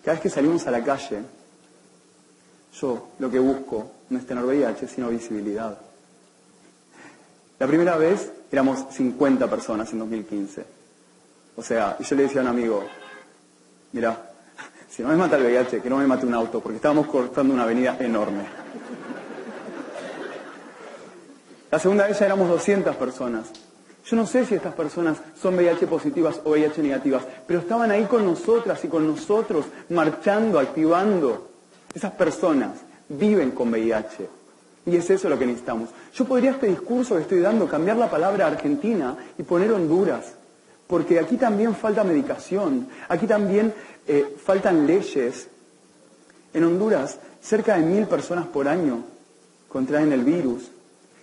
Cada vez que salimos a la calle, yo lo que busco no es tener VIH, sino visibilidad. La primera vez éramos 50 personas en 2015. O sea, yo le decía a un amigo, mirá, si no me mata el VIH, que no me mate un auto, porque estábamos cortando una avenida enorme. La segunda vez ya éramos 200 personas. Yo no sé si estas personas son VIH positivas o VIH negativas, pero estaban ahí con nosotras y con nosotros, marchando, activando. Esas personas viven con VIH. Y es eso lo que necesitamos. Yo podría este discurso que estoy dando cambiar la palabra Argentina y poner Honduras. Porque aquí también falta medicación, aquí también faltan leyes. En Honduras, cerca de 1000 personas por año contraen el virus.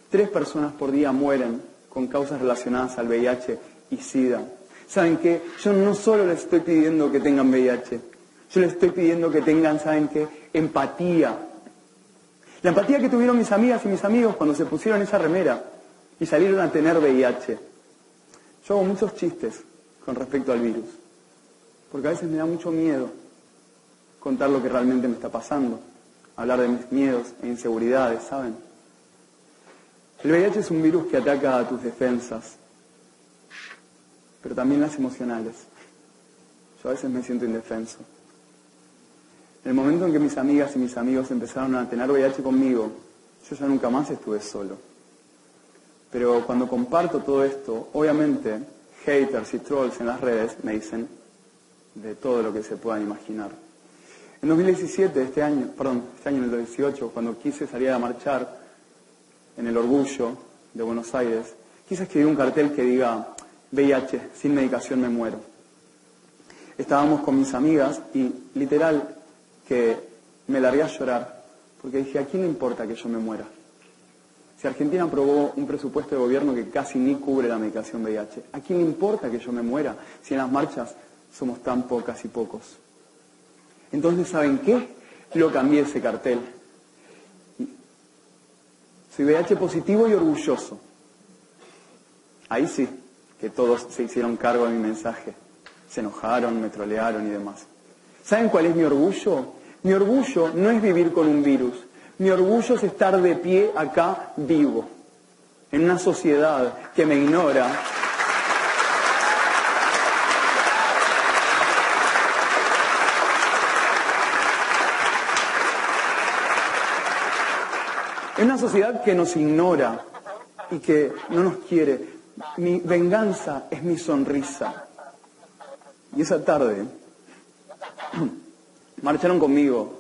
3 personas por día mueren con causas relacionadas al VIH y SIDA. ¿Saben qué? Yo no solo les estoy pidiendo que tengan VIH, yo les estoy pidiendo que tengan, ¿saben qué? Empatía. La empatía que tuvieron mis amigas y mis amigos cuando se pusieron esa remera y salieron a tener VIH. Yo hago muchos chistes con respecto al virus, porque a veces me da mucho miedo contar lo que realmente me está pasando, hablar de mis miedos e inseguridades, ¿saben? El VIH es un virus que ataca a tus defensas, pero también las emocionales. Yo a veces me siento indefenso. En el momento en que mis amigas y mis amigos empezaron a tener VIH conmigo, yo ya nunca más estuve solo. Pero cuando comparto todo esto, obviamente, haters y trolls en las redes me dicen de todo lo que se puedan imaginar. En 2017, este año en el 2018, cuando quise salir a marchar en el Orgullo de Buenos Aires, quise escribir un cartel que diga, VIH, sin medicación me muero. Estábamos con mis amigas y literal que me largué a llorar, porque dije, ¿a quién le importa que yo me muera? Si Argentina aprobó un presupuesto de gobierno que casi ni cubre la medicación VIH, ¿a quién le importa que yo me muera si en las marchas somos tan pocas y pocos? Entonces, ¿saben qué? Lo cambié ese cartel. Soy VIH positivo y orgulloso. Ahí sí, que todos se hicieron cargo de mi mensaje. Se enojaron, me trolearon y demás. ¿Saben cuál es mi orgullo? Mi orgullo no es vivir con un virus. Mi orgullo es estar de pie acá vivo, en una sociedad que me ignora. En una sociedad que nos ignora y que no nos quiere. Mi venganza es mi sonrisa. Y esa tarde marcharon conmigo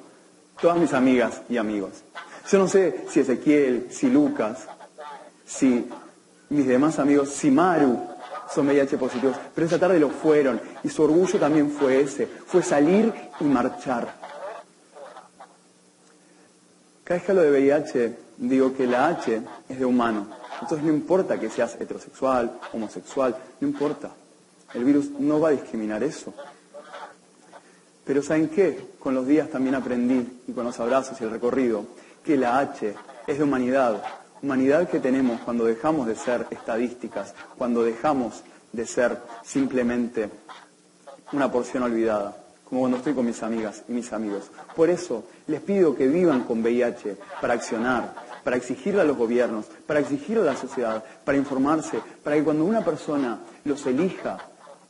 todas mis amigas y amigos. Yo no sé si Ezequiel, si Lucas, si mis demás amigos, si Maru son VIH positivos, pero esa tarde lo fueron y su orgullo también fue ese, fue salir y marchar. Cada vez que hablo de VIH digo que la H es de humano, entonces no importa que seas heterosexual, homosexual, no importa, el virus no va a discriminar eso. Pero ¿saben qué? Con los días también aprendí, y con los abrazos y el recorrido, que la H es de humanidad. Humanidad que tenemos cuando dejamos de ser estadísticas, cuando dejamos de ser simplemente una porción olvidada, como cuando estoy con mis amigas y mis amigos. Por eso les pido que vivan con VIH para accionar, para exigirle a los gobiernos, para exigirle a la sociedad, para informarse, para que cuando una persona los elija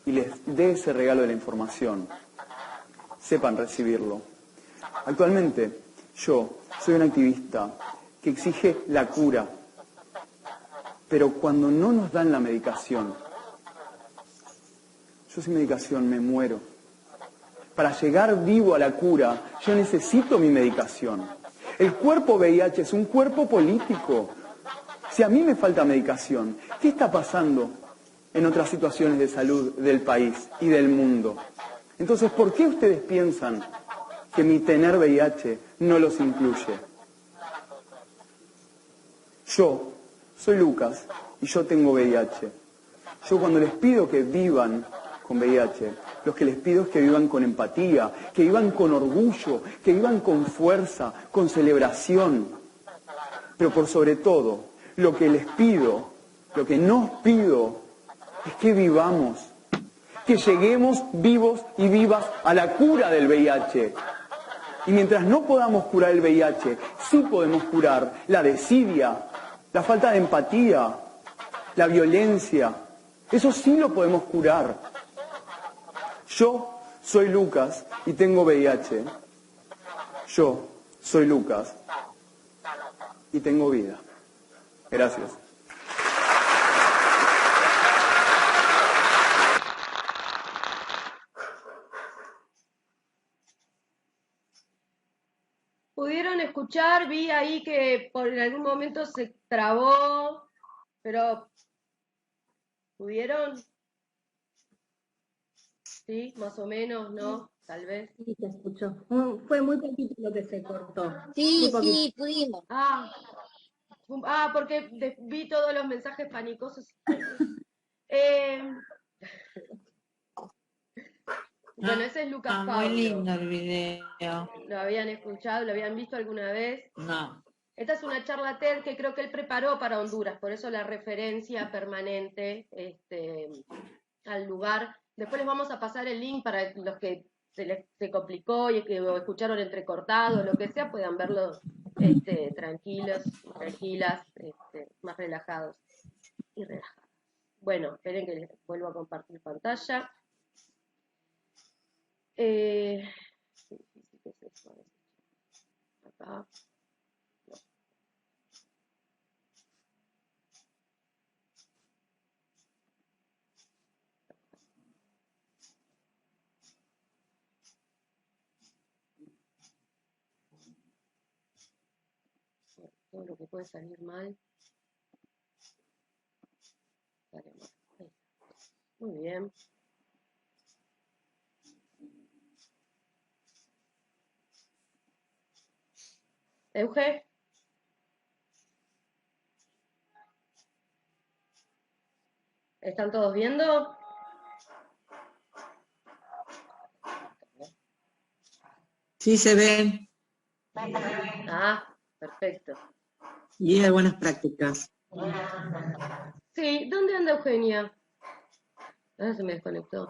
y les dé ese regalo de la información, sepan recibirlo. Actualmente, yo soy un activista que exige la cura, pero cuando no nos dan la medicación, yo sin medicación me muero. Para llegar vivo a la cura, yo necesito mi medicación. El cuerpo VIH es un cuerpo político. Si a mí me falta medicación, ¿qué está pasando en otras situaciones de salud del país y del mundo? Entonces, ¿por qué ustedes piensan que mi tener VIH no los incluye? Yo soy Lucas y yo tengo VIH. Yo cuando les pido que vivan con VIH, lo que les pido es que vivan con empatía, que vivan con orgullo, que vivan con fuerza, con celebración. Pero por sobre todo, lo que les pido, lo que nos pido, es que vivamos. que lleguemos vivos y vivas a la cura del VIH. Y mientras no podamos curar el VIH, sí podemos curar la desidia, la falta de empatía, la violencia. Eso sí lo podemos curar. Yo soy Lucas y tengo VIH. Yo soy Lucas y tengo vida. Gracias. ¿Pudieron escuchar? Vi ahí que por algún momento se trabó, pero ¿pudieron? Sí, más o menos, ¿no? Tal vez. Sí, se escuchó. Fue muy poquito lo que se cortó. Sí, sí, pudimos. Porque vi todos los mensajes panicosos. Eh, bueno, ese es Lucas Pablo. Muy lindo el video. ¿Lo habían escuchado? ¿Lo habían visto alguna vez? No. Esta es una charla TED que creo que él preparó para Honduras, por eso la referencia permanente al lugar. Después les vamos a pasar el link para los que se complicó y que lo escucharon entrecortado, lo que sea, puedan verlo tranquilos, tranquilas, más relajados y relajadas. Bueno, esperen que les vuelvo a compartir pantalla. Acá. Todo lo que puede salir mal. Sale mal. Muy bien. Euge. ¿Están todos viendo? Sí, se ven. Perfecto. Y hay buenas prácticas. Sí, ¿dónde anda Eugenia? Se me desconectó.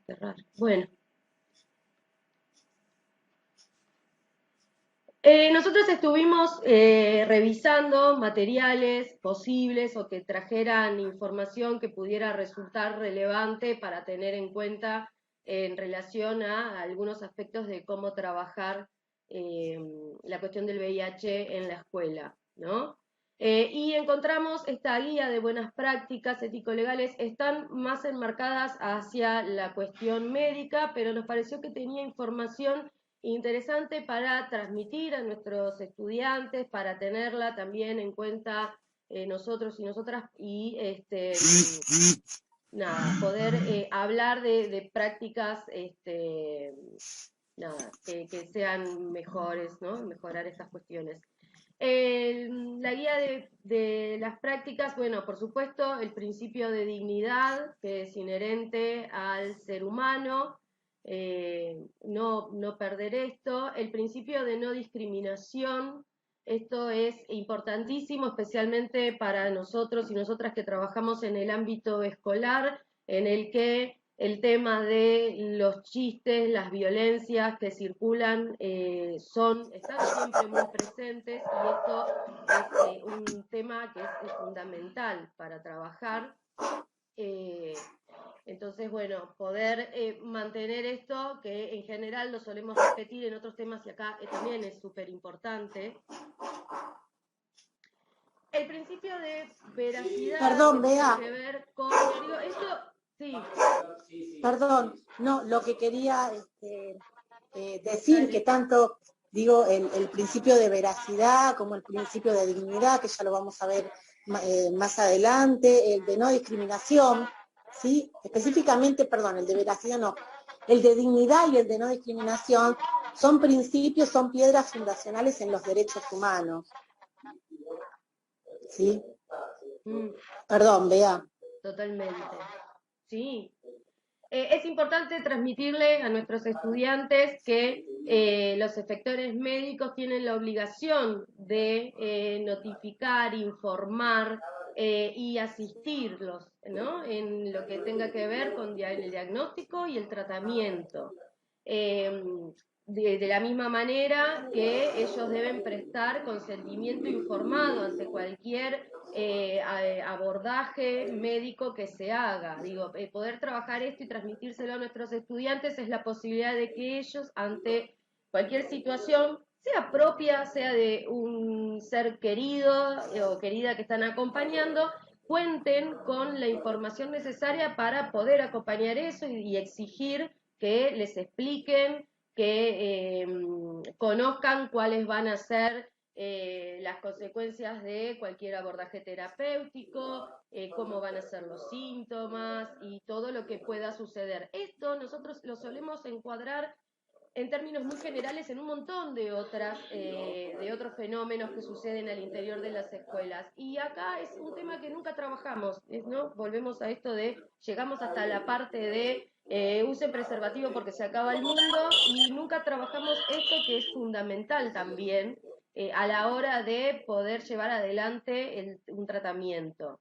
Qué raro. Bueno. Nosotros estuvimos revisando materiales posibles o que trajeran información que pudiera resultar relevante para tener en cuenta en relación a algunos aspectos de cómo trabajar la cuestión del VIH en la escuela, ¿no? Y encontramos esta guía de buenas prácticas ético-legales, están más enmarcadas hacia la cuestión médica, pero nos pareció que tenía información interesante para transmitir a nuestros estudiantes, para tenerla también en cuenta nosotros y nosotras y poder hablar de prácticas que sean mejores, ¿no? Mejorar estas cuestiones. La guía de las prácticas, bueno, por supuesto, el principio de dignidad, que es inherente al ser humano, no perder esto, el principio de no discriminación, esto es importantísimo, especialmente para nosotros y nosotras que trabajamos en el ámbito escolar, en el que el tema de los chistes, las violencias que circulan están siempre muy presentes y esto es un tema que es fundamental para trabajar. Entonces, bueno, poder mantener esto, que en general lo solemos repetir en otros temas y acá también es súper importante. El principio de veracidad. Perdón, Bea. Tiene que ver con, digo, esto, sí. Perdón, no, lo que quería decir que tanto, digo, el principio de veracidad como el principio de dignidad, que ya lo vamos a ver más adelante, el de no discriminación, ¿sí? Específicamente, perdón, el de veracidad no, el de dignidad y el de no discriminación son principios, son piedras fundacionales en los derechos humanos. ¿Sí? Perdón, Bea. Totalmente. Sí. Es importante transmitirle a nuestros estudiantes que los efectores médicos tienen la obligación de notificar, informar y asistirlos, ¿no?, en lo que tenga que ver con el diagnóstico y el tratamiento. De la misma manera que ellos deben prestar consentimiento informado ante cualquier abordaje médico que se haga. Digo, poder trabajar esto y transmitírselo a nuestros estudiantes es la posibilidad de que ellos, ante cualquier situación, sea propia, sea de un ser querido o querida que están acompañando, cuenten con la información necesaria para poder acompañar eso y exigir que les expliquen, que conozcan cuáles van a ser las consecuencias de cualquier abordaje terapéutico, cómo van a ser los síntomas y todo lo que pueda suceder. Esto nosotros lo solemos encuadrar en términos muy generales en un montón de otros fenómenos que suceden al interior de las escuelas. Y acá es un tema que nunca trabajamos, ¿no? Volvemos a esto de, llegamos hasta la parte de usen preservativo porque se acaba el mundo, y nunca trabajamos esto que es fundamental también a la hora de poder llevar adelante un tratamiento.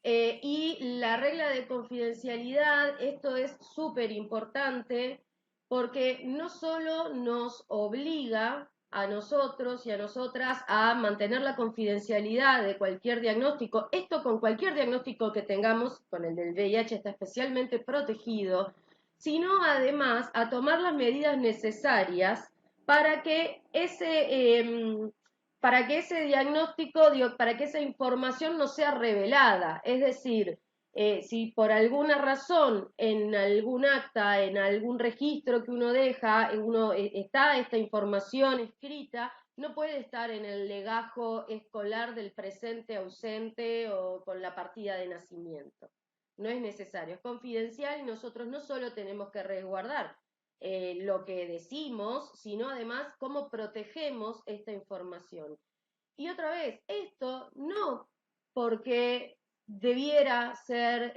Y la regla de confidencialidad, esto es súper importante, porque no solo nos obliga a nosotros y a nosotras a mantener la confidencialidad de cualquier diagnóstico, esto con cualquier diagnóstico que tengamos, con el del VIH está especialmente protegido, sino además a tomar las medidas necesarias para que ese diagnóstico, para que esa información no sea revelada. Es decir, si por alguna razón en algún acta, en algún registro que uno deja, está esta información escrita, no puede estar en el legajo escolar del presente ausente o con la partida de nacimiento. No es necesario, es confidencial, y nosotros no solo tenemos que resguardar lo que decimos, sino además cómo protegemos esta información. Y otra vez, esto no porque debiera ser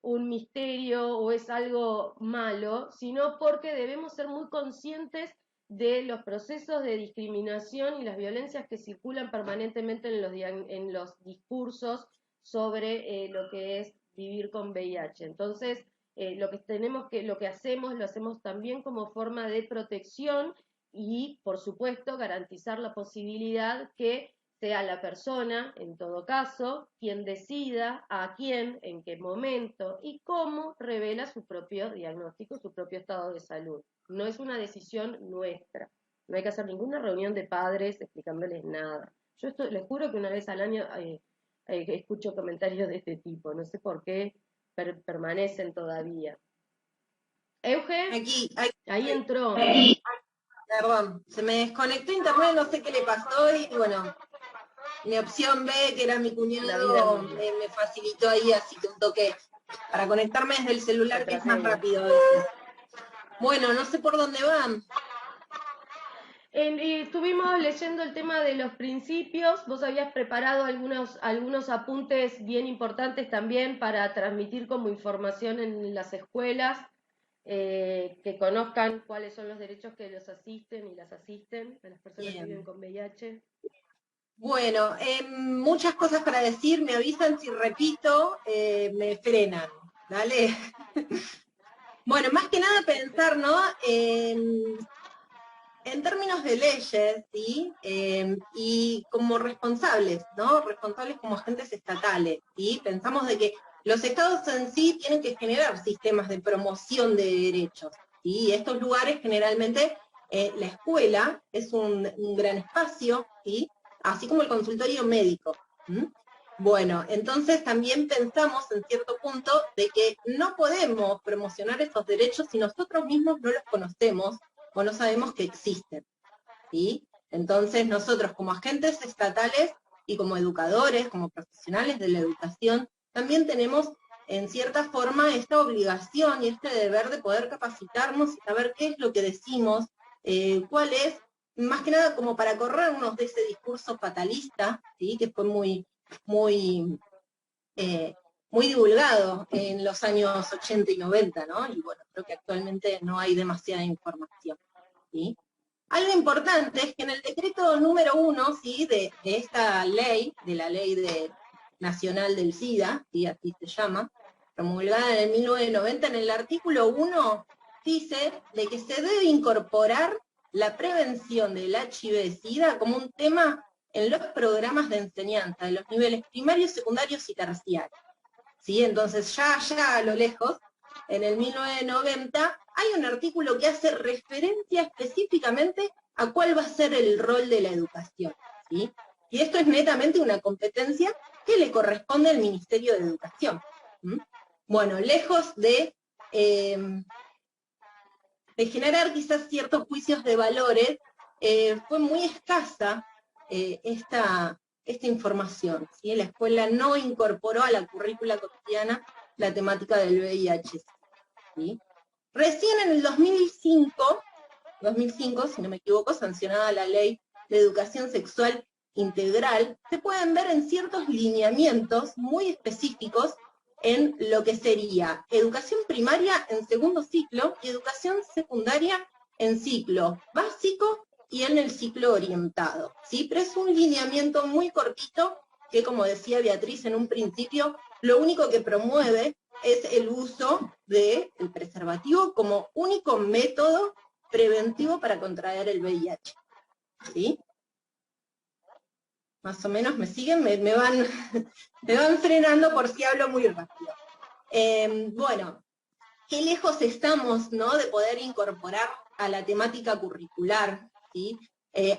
un misterio o es algo malo, sino porque debemos ser muy conscientes de los procesos de discriminación y las violencias que circulan permanentemente en los discursos sobre lo que es vivir con VIH. Entonces, lo que hacemos, lo hacemos también como forma de protección y, por supuesto, garantizar la posibilidad que sea la persona, en todo caso, quien decida a quién, en qué momento y cómo revela su propio diagnóstico, su propio estado de salud. No es una decisión nuestra. No hay que hacer ninguna reunión de padres explicándoles nada. Yo les juro que una vez al año escucho comentarios de este tipo. No sé por qué permanecen todavía. Euge, ahí entró. Perdón, se me desconectó internet, no sé qué le pasó y bueno, mi opción B, que era mi cuñado, me facilitó ahí, así que un toque para conectarme desde el celular, que es más rápido a veces. Bueno, no sé por dónde van. Estuvimos leyendo el tema de los principios. Vos habías preparado algunos apuntes bien importantes también para transmitir como información en las escuelas, que conozcan cuáles son los derechos que los asisten y las asisten a las personas que viven con VIH. Bueno, muchas cosas para decir, me avisan si repito, me frenan, ¿vale? Bueno, más que nada pensar, ¿no?, en términos de leyes, ¿sí? Y como responsables, ¿no? Responsables como agentes estatales, ¿sí? Pensamos de que los estados en sí tienen que generar sistemas de promoción de derechos, ¿sí? Y estos lugares generalmente, la escuela es un gran espacio, ¿sí? Así como el consultorio médico. Bueno, entonces también pensamos en cierto punto de que no podemos promocionar esos derechos si nosotros mismos no los conocemos o no sabemos que existen, ¿sí? Entonces nosotros como agentes estatales y como educadores, como profesionales de la educación, también tenemos en cierta forma esta obligación y este deber de poder capacitarnos y saber qué es lo que decimos, cuál es, más que nada como para corrernos de ese discurso fatalista, ¿sí?, que fue muy muy divulgado en los años 80 y 90, ¿no? Y bueno, creo que actualmente no hay demasiada información, ¿sí? Algo importante es que en el decreto número 1, ¿sí?, de esta ley, de la ley nacional del SIDA, ¿sí?, así se llama, promulgada en el 1990, en el artículo 1 dice de que se debe incorporar la prevención del HIV-SIDA como un tema en los programas de enseñanza de los niveles primarios, secundarios y terciarios. ¿Sí? Entonces ya a lo lejos, en el 1990, hay un artículo que hace referencia específicamente a cuál va a ser el rol de la educación, ¿sí? Y esto es netamente una competencia que le corresponde al Ministerio de Educación. Bueno, lejos de generar quizás ciertos juicios de valores, fue muy escasa esta información, ¿sí? La escuela no incorporó a la currícula cotidiana la temática del VIH, ¿sí? Recién en el 2005, si no me equivoco, sancionada la Ley de Educación Sexual Integral, se pueden ver en ciertos lineamientos muy específicos en lo que sería educación primaria en segundo ciclo y educación secundaria en ciclo básico y en el ciclo orientado, ¿sí? Pero es un lineamiento muy cortito que, como decía Beatriz en un principio, lo único que promueve es el uso del preservativo como único método preventivo para contraer el VIH, ¿sí? Más o menos me siguen, me van frenando por si hablo muy rápido. Bueno, qué lejos estamos, ¿no?, de poder incorporar a la temática curricular, ¿sí?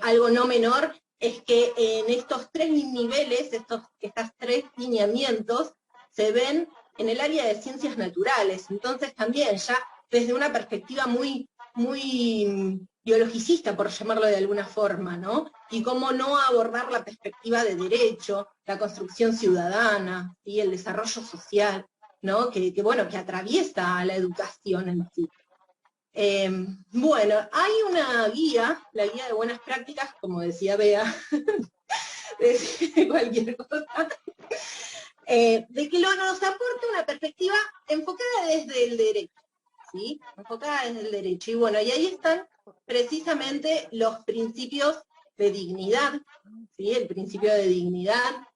Algo no menor es que en estos 3 niveles, estos 3 lineamientos, se ven en el área de ciencias naturales. Entonces también ya desde una perspectiva muy biologicista, por llamarlo de alguna forma, ¿no? Y cómo no abordar la perspectiva de derecho, la construcción ciudadana, ¿sí?, el desarrollo social, ¿no?, que atraviesa a la educación en sí. Bueno, hay una guía, la guía de buenas prácticas, como decía Bea, de cualquier cosa, de que nos aporta una perspectiva enfocada desde el derecho, ¿sí? Enfocada desde el derecho. Y bueno, y ahí están precisamente los principios de dignidad, ¿sí? El principio de dignidad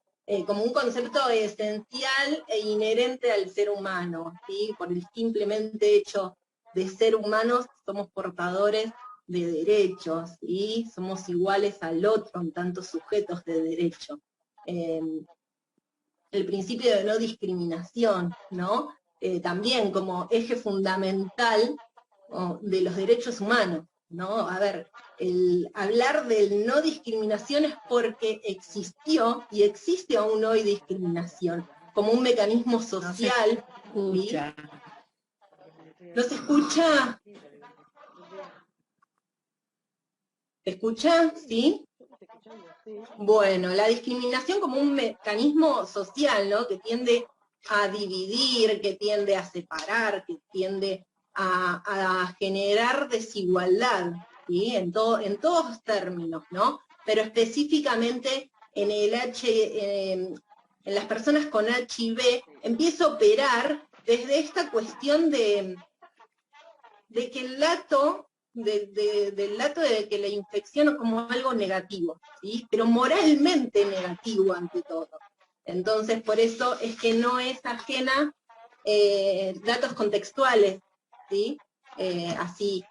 como un concepto esencial e inherente al ser humano, ¿sí? Por el simplemente hecho de ser humanos, somos portadores de derechos, y somos iguales al otro en tantos sujetos de derecho. El principio de no discriminación, ¿no? También como eje fundamental, ¿no?, de los derechos humanos, ¿no? A ver, el hablar del no discriminación es porque existió y existe aún hoy discriminación, como un mecanismo social. No se escucha. ¿Sí? ¿No se escucha? ¿Se escucha? ¿Sí? Bueno, la discriminación como un mecanismo social, ¿no?, que tiende a dividir, que tiende a separar, que tiende a generar desigualdad, ¿sí? En todos términos, ¿no? Pero específicamente en las personas con HIV empieza a operar desde esta cuestión de que el dato del dato de que la infección es como algo negativo, ¿sí? Pero moralmente negativo ante todo. Entonces, por eso es que no es ajena datos contextuales, ¿sí? Así,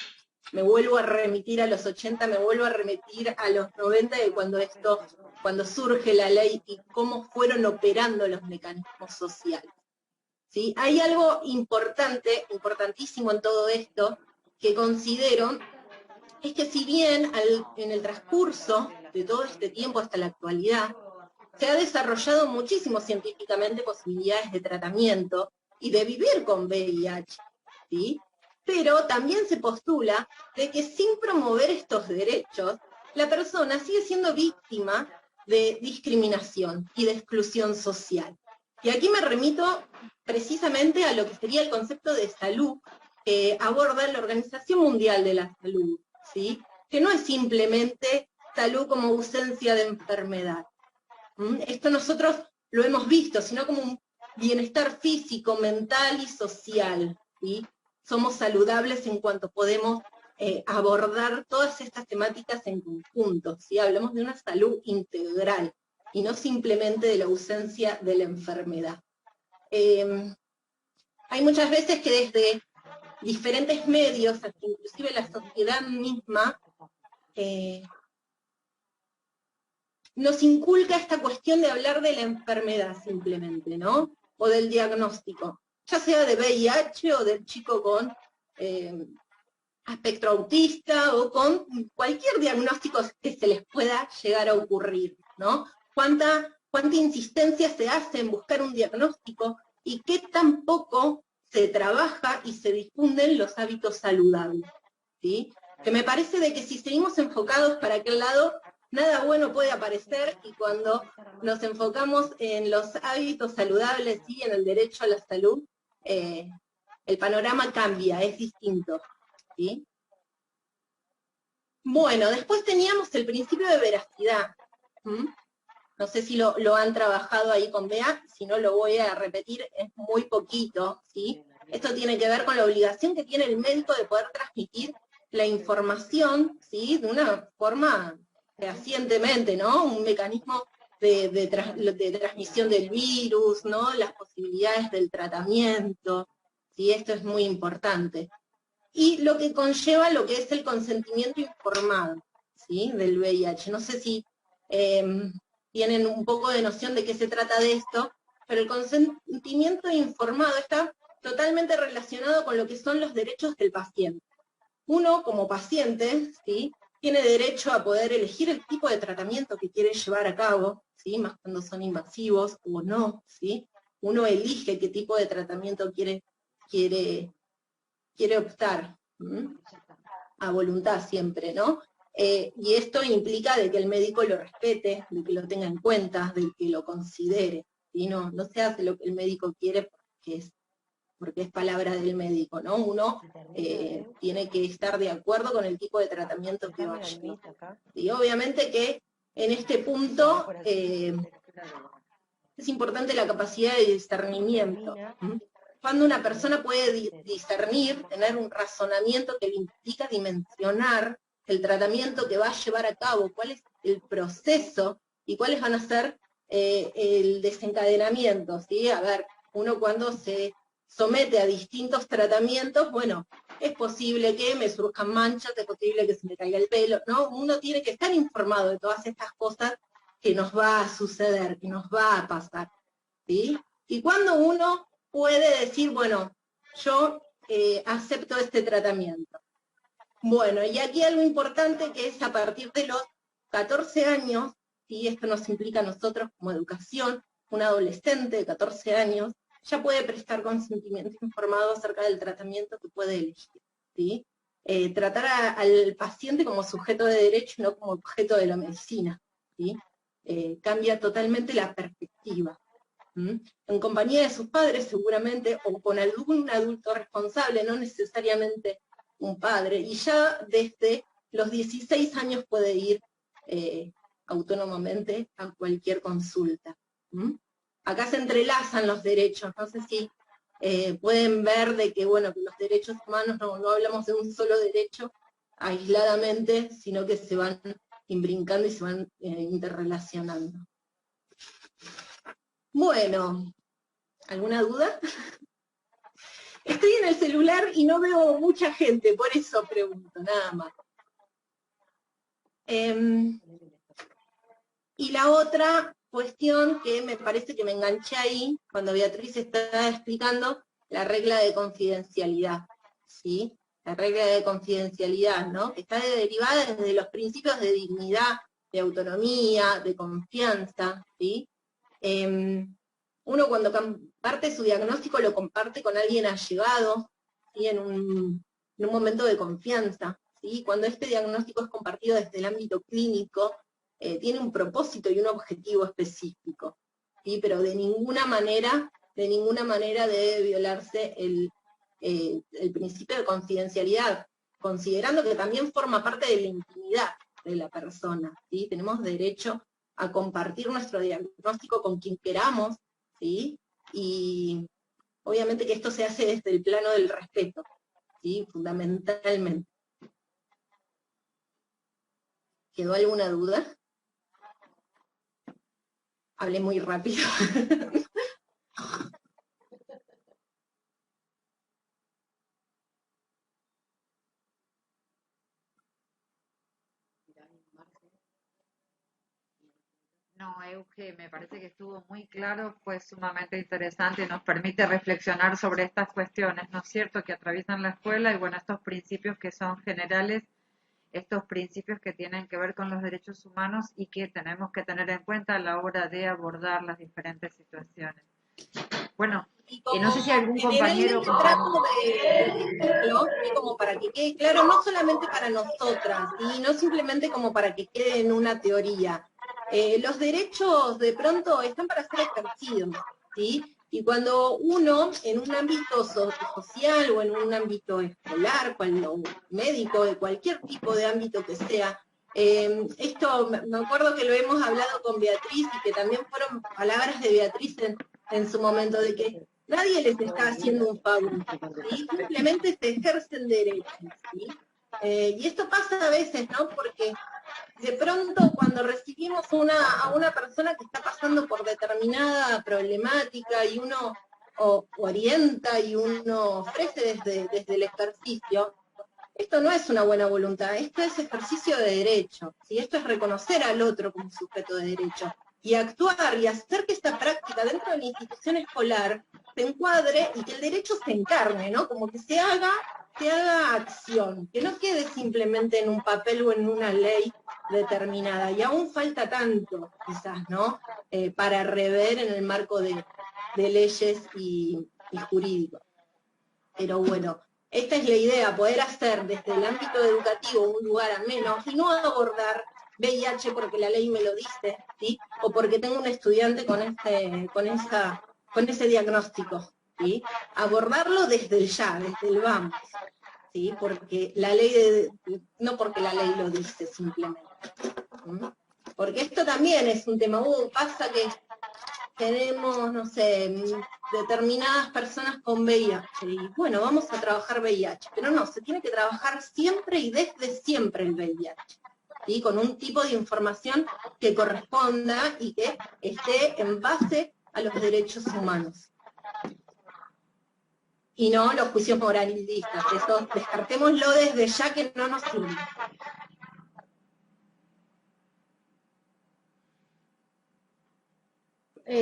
me vuelvo a remitir a los 80, me vuelvo a remitir a los 90, de cuando surge la ley y cómo fueron operando los mecanismos sociales, ¿sí? Hay algo importante, importantísimo en todo esto, que considero, es que si bien en el transcurso de todo este tiempo hasta la actualidad, se ha desarrollado muchísimo científicamente posibilidades de tratamiento y de vivir con VIH, ¿sí? Pero también se postula de que sin promover estos derechos, la persona sigue siendo víctima de discriminación y de exclusión social. Y aquí me remito precisamente a lo que sería el concepto de salud que aborda la Organización Mundial de la Salud, ¿sí? Que no es simplemente salud como ausencia de enfermedad. Esto nosotros lo hemos visto, sino como bienestar físico, mental y social, ¿sí? Somos saludables en cuanto podemos abordar todas estas temáticas en conjunto, ¿sí? Hablamos de una salud integral y no simplemente de la ausencia de la enfermedad. Hay muchas veces que desde diferentes medios, hasta inclusive la sociedad misma, nos inculca esta cuestión de hablar de la enfermedad simplemente, ¿no? O del diagnóstico, ya sea de VIH o del chico con espectro autista o con cualquier diagnóstico que se les pueda llegar a ocurrir, ¿no? ¿Cuánta insistencia se hace en buscar un diagnóstico y qué tan poco se trabaja y se difunden los hábitos saludables, ¿sí? Que me parece de que si seguimos enfocados para aquel lado, nada bueno puede aparecer, y cuando nos enfocamos en los hábitos saludables y en el derecho a la salud, el panorama cambia, es distinto, ¿sí? Bueno, después teníamos el principio de veracidad. No sé si lo han trabajado ahí con Bea, si no lo voy a repetir, es muy poquito, ¿sí? Esto tiene que ver con la obligación que tiene el médico de poder transmitir la información, ¿sí? De una forma fehacientemente, ¿no? Un mecanismo de transmisión del virus, ¿no? Las posibilidades del tratamiento, ¿sí? Esto es muy importante. Y lo que conlleva lo que es el consentimiento informado, ¿sí? Del VIH. No sé si tienen un poco de noción de qué se trata de esto, pero el consentimiento informado está totalmente relacionado con lo que son los derechos del paciente. Uno, como paciente, ¿sí? Tiene derecho a poder elegir el tipo de tratamiento que quiere llevar a cabo, ¿sí? Más cuando son invasivos o no, ¿sí? Uno elige qué tipo de tratamiento quiere optar, a voluntad siempre, ¿no? Y esto implica de que el médico lo respete, de que lo tenga en cuenta, de que lo considere, ¿sí? No se hace lo que el médico quiere porque es palabra del médico, ¿no? Uno tiene que estar de acuerdo con el tipo de tratamiento que va a llevar. Y obviamente que en este punto es importante la capacidad de discernimiento. Cuando una persona puede discernir, tener un razonamiento que le implica dimensionar el tratamiento que va a llevar a cabo, cuál es el proceso y cuáles van a ser el desencadenamiento, ¿sí? A ver, uno cuando se somete a distintos tratamientos, bueno, es posible que me surjan manchas, es posible que se me caiga el pelo, ¿no? Uno tiene que estar informado de todas estas cosas que nos va a suceder, que nos va a pasar, ¿sí? Y cuando uno puede decir, bueno, yo acepto este tratamiento. Bueno, y aquí algo importante que es a partir de los 14 años, y esto nos implica a nosotros como educación, un adolescente de 14 años ya puede prestar consentimiento informado acerca del tratamiento que puede elegir, ¿sí? Tratar al paciente como sujeto de derecho y no como objeto de la medicina, ¿sí? Cambia totalmente la perspectiva. En compañía de sus padres seguramente, o con algún adulto responsable, no necesariamente un padre, y ya desde los 16 años puede ir autónomamente a cualquier consulta. Acá se entrelazan los derechos, no sé si pueden ver de que, bueno, que los derechos humanos no hablamos de un solo derecho aisladamente, sino que se van imbrincando y se van interrelacionando. Bueno, ¿alguna duda? Estoy en el celular y no veo mucha gente, por eso pregunto, nada más. Y la otra cuestión que me parece que me enganché ahí, cuando Beatriz estaba explicando, la regla de confidencialidad, ¿sí? La regla de confidencialidad, ¿no? Que está derivada desde los principios de dignidad, de autonomía, de confianza, ¿sí? Uno cuando comparte su diagnóstico lo comparte con alguien allegado, ¿sí? en un momento de confianza, ¿sí? Cuando este diagnóstico es compartido desde el ámbito clínico, tiene un propósito y un objetivo específico, ¿sí? Pero de ninguna manera debe violarse el principio de confidencialidad, considerando que también forma parte de la intimidad de la persona, ¿sí? Tenemos derecho a compartir nuestro diagnóstico con quien queramos, ¿sí? y obviamente que esto se hace desde el plano del respeto, ¿sí? Fundamentalmente. ¿Quedó alguna duda? Hablé muy rápido. No, Euge, me parece que estuvo muy claro, fue sumamente interesante y nos permite reflexionar sobre estas cuestiones, ¿no es cierto?, que atraviesan la escuela y bueno, estos principios que son generales, estos principios que tienen que ver con los derechos humanos y que tenemos que tener en cuenta a la hora de abordar las diferentes situaciones. Bueno, no sé si algún compañero... Generalmente trato de decirlo, y como para que quede claro, no solamente para nosotras, y no simplemente como para que quede en una teoría. Los derechos de pronto están para ser ejercidos, ¿sí? Y cuando uno en un ámbito social o en un ámbito escolar, cuando médico, de cualquier tipo de ámbito que sea, esto me acuerdo que lo hemos hablado con Beatriz y que también fueron palabras de Beatriz en su momento, de que nadie les está haciendo un favor, ¿sí? Simplemente se ejercen derechos, ¿sí? Y esto pasa a veces, ¿no? Porque de pronto cuando recibimos a una persona que está pasando por determinada problemática y uno orienta y uno ofrece desde el ejercicio, esto no es una buena voluntad, esto es ejercicio de derecho, ¿sí? Esto es reconocer al otro como sujeto de derecho y actuar y hacer que esta práctica dentro de la institución escolar se encuadre y que el derecho se encarne, ¿no? Como que se haga acción, que no quede simplemente en un papel o en una ley determinada. Y aún falta tanto, quizás, ¿no? Para rever en el marco de leyes y jurídicos. Pero bueno, esta es la idea, poder hacer desde el ámbito educativo un lugar ameno y no abordar VIH porque la ley me lo dice, ¿sí? O porque tengo un estudiante con ese diagnóstico, ¿sí? Abordarlo desde el ya, desde el vamos, ¿sí? Porque la ley, no porque la ley lo dice simplemente. ¿Mm? Porque esto también es un tema, pasa que tenemos, no sé, determinadas personas con VIH, y bueno, vamos a trabajar VIH, pero no, se tiene que trabajar siempre y desde siempre el VIH, ¿sí? Con un tipo de información que corresponda y que esté en base a los derechos humanos. Y no los juicios moralistas, eso descartémoslo desde ya que no nos sirve.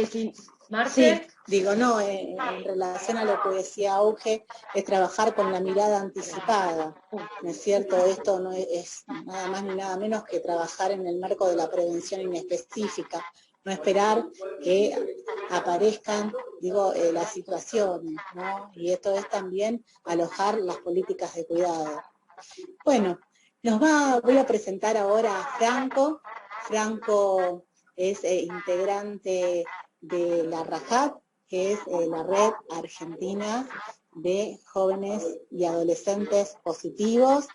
Sí, Marce. Sí, digo, no, en relación a lo que decía Auge, es trabajar con la mirada anticipada, ¿no es cierto? Esto no es nada más ni nada menos que trabajar en el marco de la prevención inespecífica, no esperar que aparezcan, digo, las situaciones, ¿no? Y esto es también alojar las políticas de cuidado. Bueno, voy a presentar ahora a Franco. Franco es integrante de la RAJAT, que es la Red Argentina de Jóvenes y Adolescentes Positivos.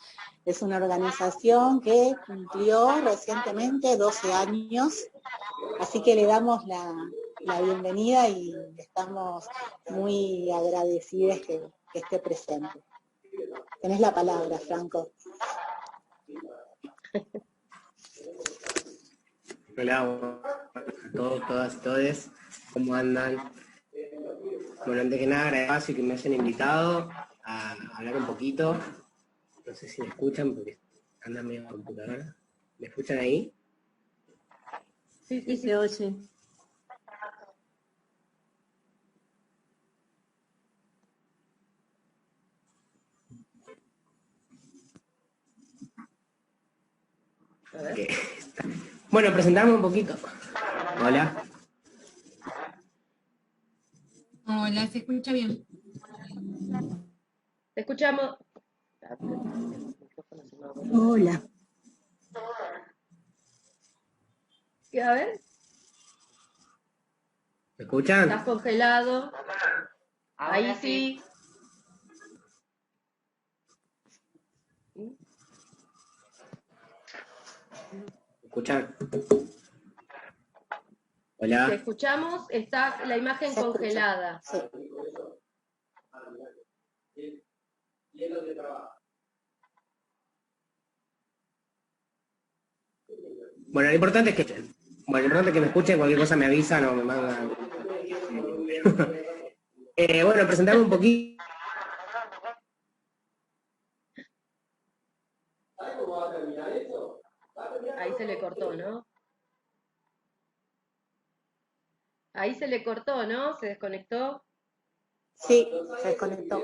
Es una organización que cumplió recientemente 12 años, así que le damos la bienvenida y estamos muy agradecidos que esté presente. Tenés la palabra, Franco. Hola a todos, todas y todes, ¿cómo andan? Bueno, antes que nada, agradezco que me hayan invitado a hablar un poquito. No sé si me escuchan porque anda medio computadora. ¿Me escuchan ahí? Sí, se oye. Okay. Bueno, presentarme un poquito. Hola. Hola, ¿se escucha bien? Te escuchamos. Hola. A ver. ¿Me escuchan? Estás congelado. Ahora Ahí sí. ¿Me escuchan? Te Hola. escuchamos, está la imagen Se escucha. congelada. Sí. Bueno, lo importante es que, me escuchen, cualquier cosa me avisan o me mandan. Bueno, presentarme un poquito. Ahí se le cortó, ¿no? Ahí se le cortó, ¿no? Se desconectó. Sí, se desconectó.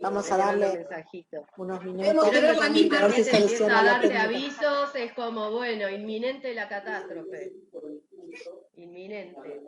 Vamos a Ahí le mando darle mensajito. unos Tenemos minutos que ver la a misma ver si Internet empieza soluciona a la darte técnica. avisos, es como, bueno, inminente la catástrofe. Inminente.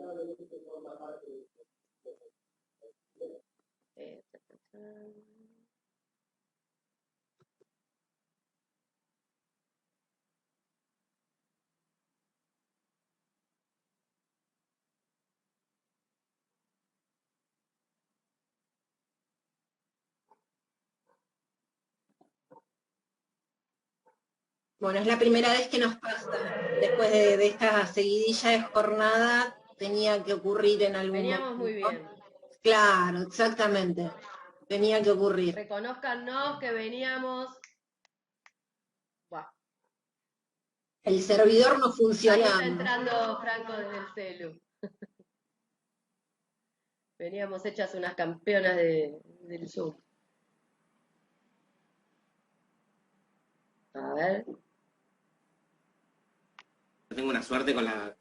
Bueno, es la primera vez que nos pasa. Después de esta seguidilla de jornada, tenía que ocurrir en algún Veníamos muy momento. bien. Claro, exactamente. Tenía que ocurrir. Reconózcanos que veníamos. Buah. El servidor no Ahí está funcionaba. entrando Franco desde el celu. Veníamos hechas unas campeonas del Zoom. A ver. Tengo una suerte con la...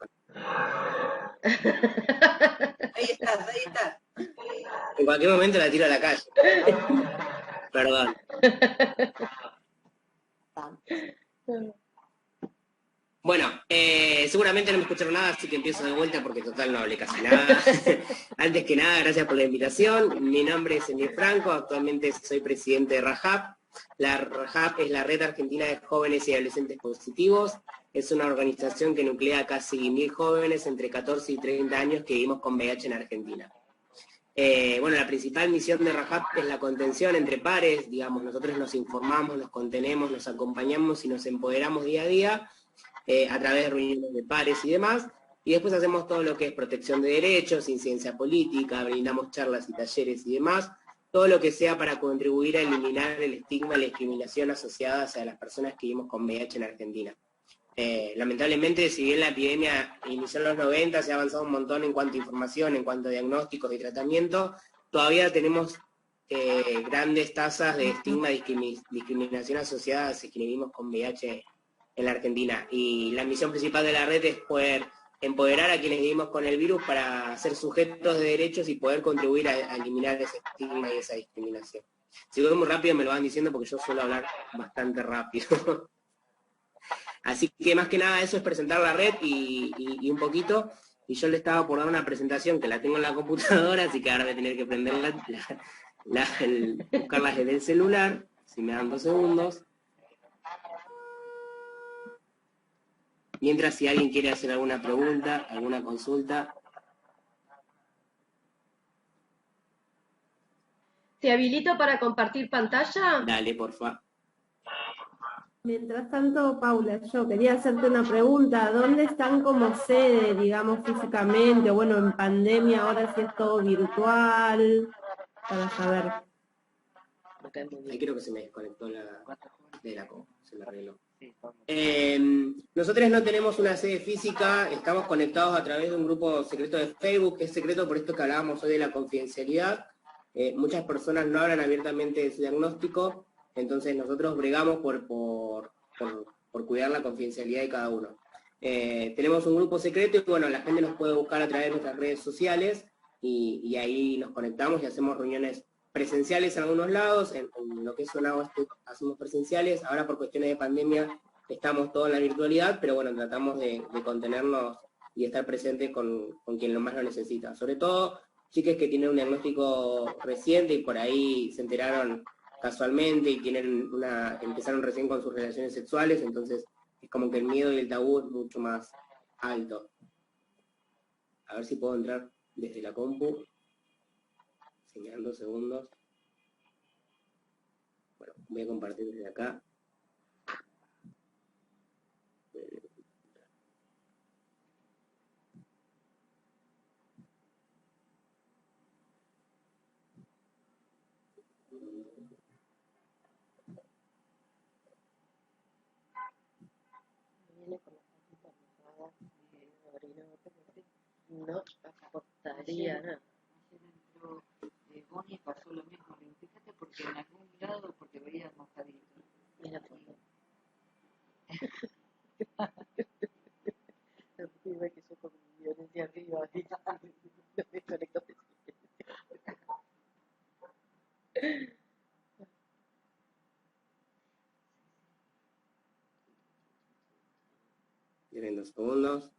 Ahí estás, ahí estás. En cualquier momento la tiro a la calle. Perdón. Bueno, seguramente no me escucharon nada, así que empiezo de vuelta porque total no hablé casi nada. Antes que nada, gracias por la invitación. Mi nombre es Emir Franco, actualmente soy presidente de RAJAP. La RAJAP es la Red Argentina de Jóvenes y Adolescentes Positivos. Es una organización que nuclea casi 1000 jóvenes entre 14 y 30 años que vivimos con VIH en Argentina. Bueno, la principal misión de RAJAP es la contención entre pares, digamos, nosotros nos informamos, nos contenemos, nos acompañamos y nos empoderamos día a día, a través de reuniones de pares y demás, y después hacemos todo lo que es protección de derechos, incidencia política, brindamos charlas y talleres y demás, todo lo que sea para contribuir a eliminar el estigma y la discriminación asociadas a las personas que vivimos con VIH en Argentina. Lamentablemente, si bien la epidemia inició en los 90, se ha avanzado un montón en cuanto a información, en cuanto a diagnósticos y tratamiento, todavía tenemos grandes tasas de estigma y discriminación asociadas a quienes vivimos con VIH en la Argentina. Y la misión principal de la red es poder empoderar a quienes vivimos con el virus para ser sujetos de derechos y poder contribuir a eliminar ese estigma y esa discriminación. Si voy muy rápido me lo van diciendo porque yo suelo hablar bastante rápido. Así que más que nada eso es presentar la red y un poquito, y yo le estaba por dar una presentación que la tengo en la computadora, así que ahora voy a tener que prenderla, buscarla desde el celular, si me dan 2 segundos. Mientras si alguien quiere hacer alguna pregunta, alguna consulta. ¿Te habilito para compartir pantalla? Dale, porfa. Mientras tanto, Paula, yo quería hacerte una pregunta. ¿Dónde están como sede, digamos, físicamente? O bueno, en pandemia ahora sí es todo virtual, para saber. Ahí creo que se me desconectó de la compu, se me arregló. Nosotros no tenemos una sede física, estamos conectados a través de un grupo secreto de Facebook, es secreto por esto que hablábamos hoy de la confidencialidad. Muchas personas no hablan abiertamente de su diagnóstico, entonces nosotros bregamos por cuidar la confidencialidad de cada uno. Tenemos un grupo secreto y bueno, la gente nos puede buscar a través de nuestras redes sociales y ahí nos conectamos y hacemos reuniones presenciales en algunos lados, en lo que es Zona Oeste hacemos presenciales, ahora por cuestiones de pandemia estamos todos en la virtualidad, pero bueno, tratamos de contenernos y estar presentes con quien lo más lo necesita. Sobre todo, chicas que tienen un diagnóstico reciente y por ahí se enteraron casualmente y empezaron recién con sus relaciones sexuales, entonces es como que el miedo y el tabú es mucho más alto. A ver si puedo entrar desde la compu. Si me dan 2 segundos. Bueno, voy a compartir desde acá. No aportaría nada. Bonnie pasó lo mismo, le digo, fíjate porque en algún lado, porque veía mojadito. Mira, la piba que son con violencia arriba, no me conecto. Tienen 2 segundos.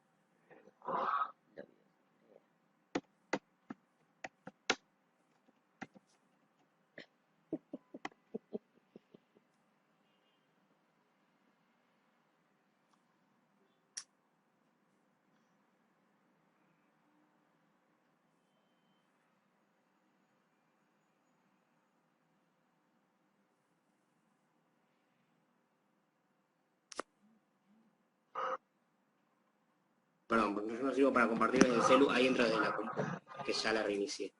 Perdón, porque yo no sirvo para compartir en el celu, ahí entro desde la compu, que ya la reinicié.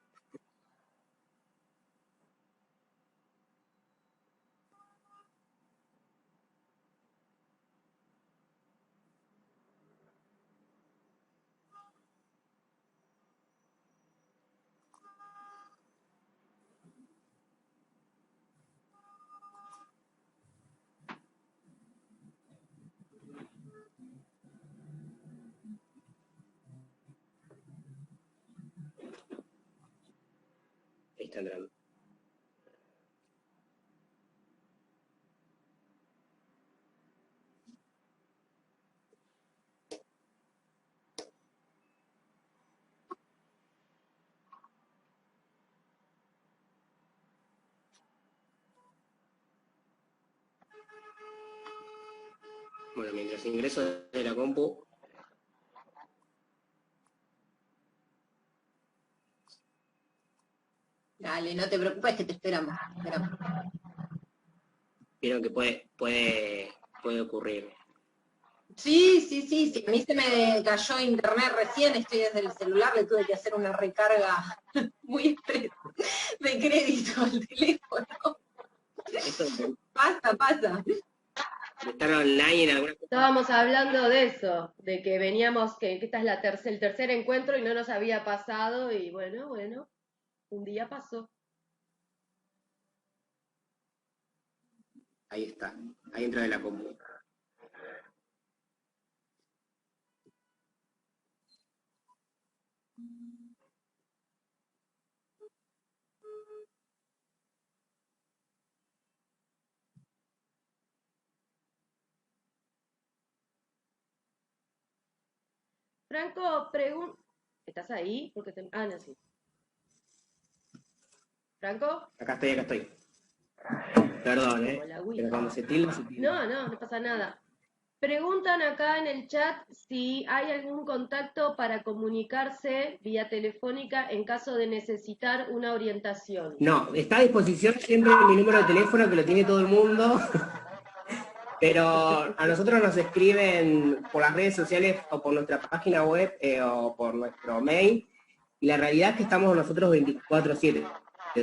Ahí está entrando. Bueno, mientras ingreso de la compu, Dale, no te preocupes que te esperamos. vieron que puede ocurrir. Sí. A mí se me cayó internet recién, estoy desde el celular, le tuve que hacer una recarga muy expresa de crédito al teléfono. Esto Pasa. de estar online en alguna cosa. Estábamos hablando de eso, de que veníamos, que esta es el tercer encuentro y no nos había pasado, y bueno, un día pasó. Ahí está, ahí entra de la compu. Franco, ¿estás ahí? No, sí. ¿Franco? Acá estoy. Perdón, pero cuando se tilda, se tilda. No pasa nada. Preguntan acá en el chat si hay algún contacto para comunicarse vía telefónica en caso de necesitar una orientación. No, está a disposición siempre mi número de teléfono, que lo tiene todo el mundo, pero a nosotros nos escriben por las redes sociales o por nuestra página web o por nuestro mail, y la realidad es que estamos nosotros 24/7.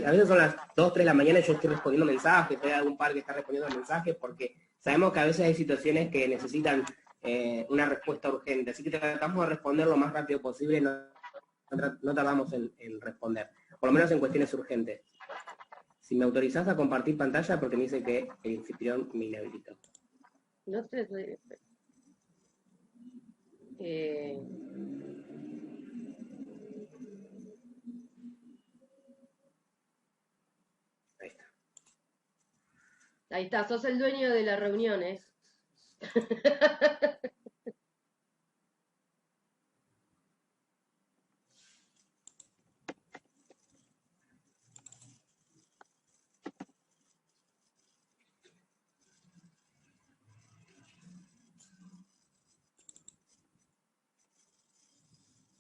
A veces son las 2, 3 de la mañana y yo estoy respondiendo mensajes, hay algún par que está respondiendo mensajes, porque sabemos que a veces hay situaciones que necesitan una respuesta urgente, así que tratamos de responder lo más rápido posible, no tardamos en responder, por lo menos en cuestiones urgentes. Si me autorizás a compartir pantalla, porque me dice que el anfitrión me inhabilitó. No sé. Ahí está, sos el dueño de la reunión, ¿eh?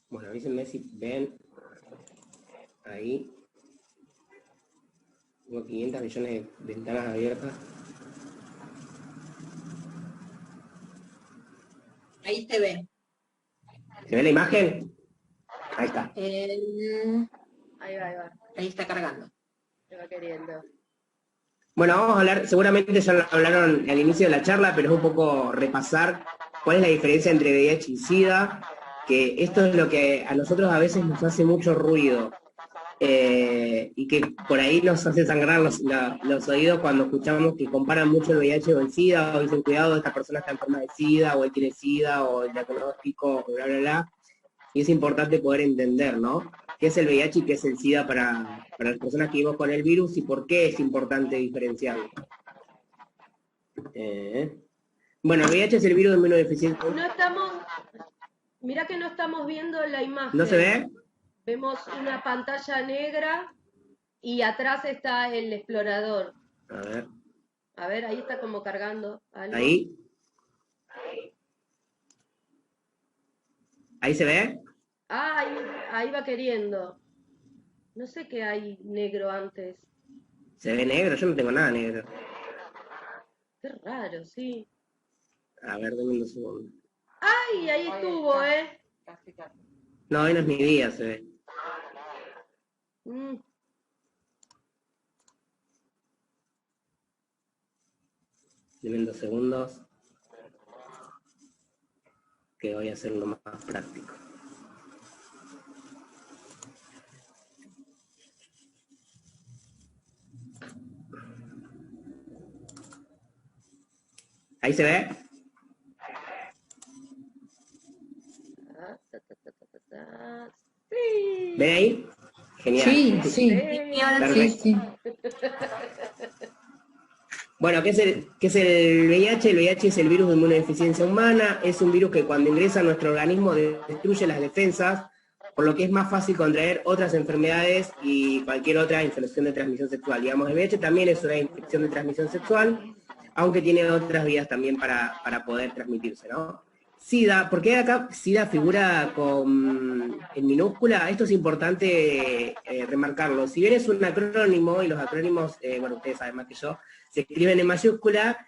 Bueno, avísenme si ven ahí. Tengo 500 millones de ventanas abiertas. Ahí se ve. ¿Se ve la imagen? Ahí está. Ahí va. Ahí está cargando. Se va queriendo. Bueno, vamos a hablar, seguramente ya lo hablaron al inicio de la charla, pero es un poco repasar cuál es la diferencia entre VIH y SIDA, que esto es lo que a nosotros a veces nos hace mucho ruido. Y que por ahí nos hace sangrar los oídos cuando escuchamos que comparan mucho el VIH con el SIDA, o dicen, cuidado, esta persona está enferma de SIDA, o él tiene SIDA, o el diagnóstico, o bla, bla, bla. Y es importante poder entender, ¿no? ¿Qué es el VIH y qué es el SIDA para las personas que vivimos con el virus y por qué es importante diferenciarlo? Bueno, el VIH es el virus de inmunodeficiencia. No estamos, mirá que no estamos viendo la imagen. ¿No se ve? Vemos una pantalla negra y atrás está el explorador. A ver, ahí está como cargando algo. Ahí. ¿Ahí se ve? Ah, ahí va queriendo. No sé qué hay negro antes. ¿Se ve negro? Yo no tengo nada negro. Qué raro, sí. A ver, dame un segundo. ¡Ay! Ahí estuvo, ¿eh? No, hoy no es mi día, se ve. Dime 2 segundos. Que voy a hacerlo más práctico. ¿Ahí se ve? Sí. ¿Ven ahí? Genial. Sí, sí. Perfecto. Sí. Bueno, ¿qué es el VIH? El VIH es el virus de inmunodeficiencia humana. Es un virus que cuando ingresa a nuestro organismo destruye las defensas, por lo que es más fácil contraer otras enfermedades y cualquier otra infección de transmisión sexual. Digamos, el VIH también es una infección de transmisión sexual, aunque tiene otras vías también para poder transmitirse, ¿no? SIDA, ¿por qué acá SIDA figura en minúscula? Esto es importante remarcarlo. Si bien es un acrónimo, y los acrónimos, bueno, ustedes saben más que yo, se escriben en mayúscula,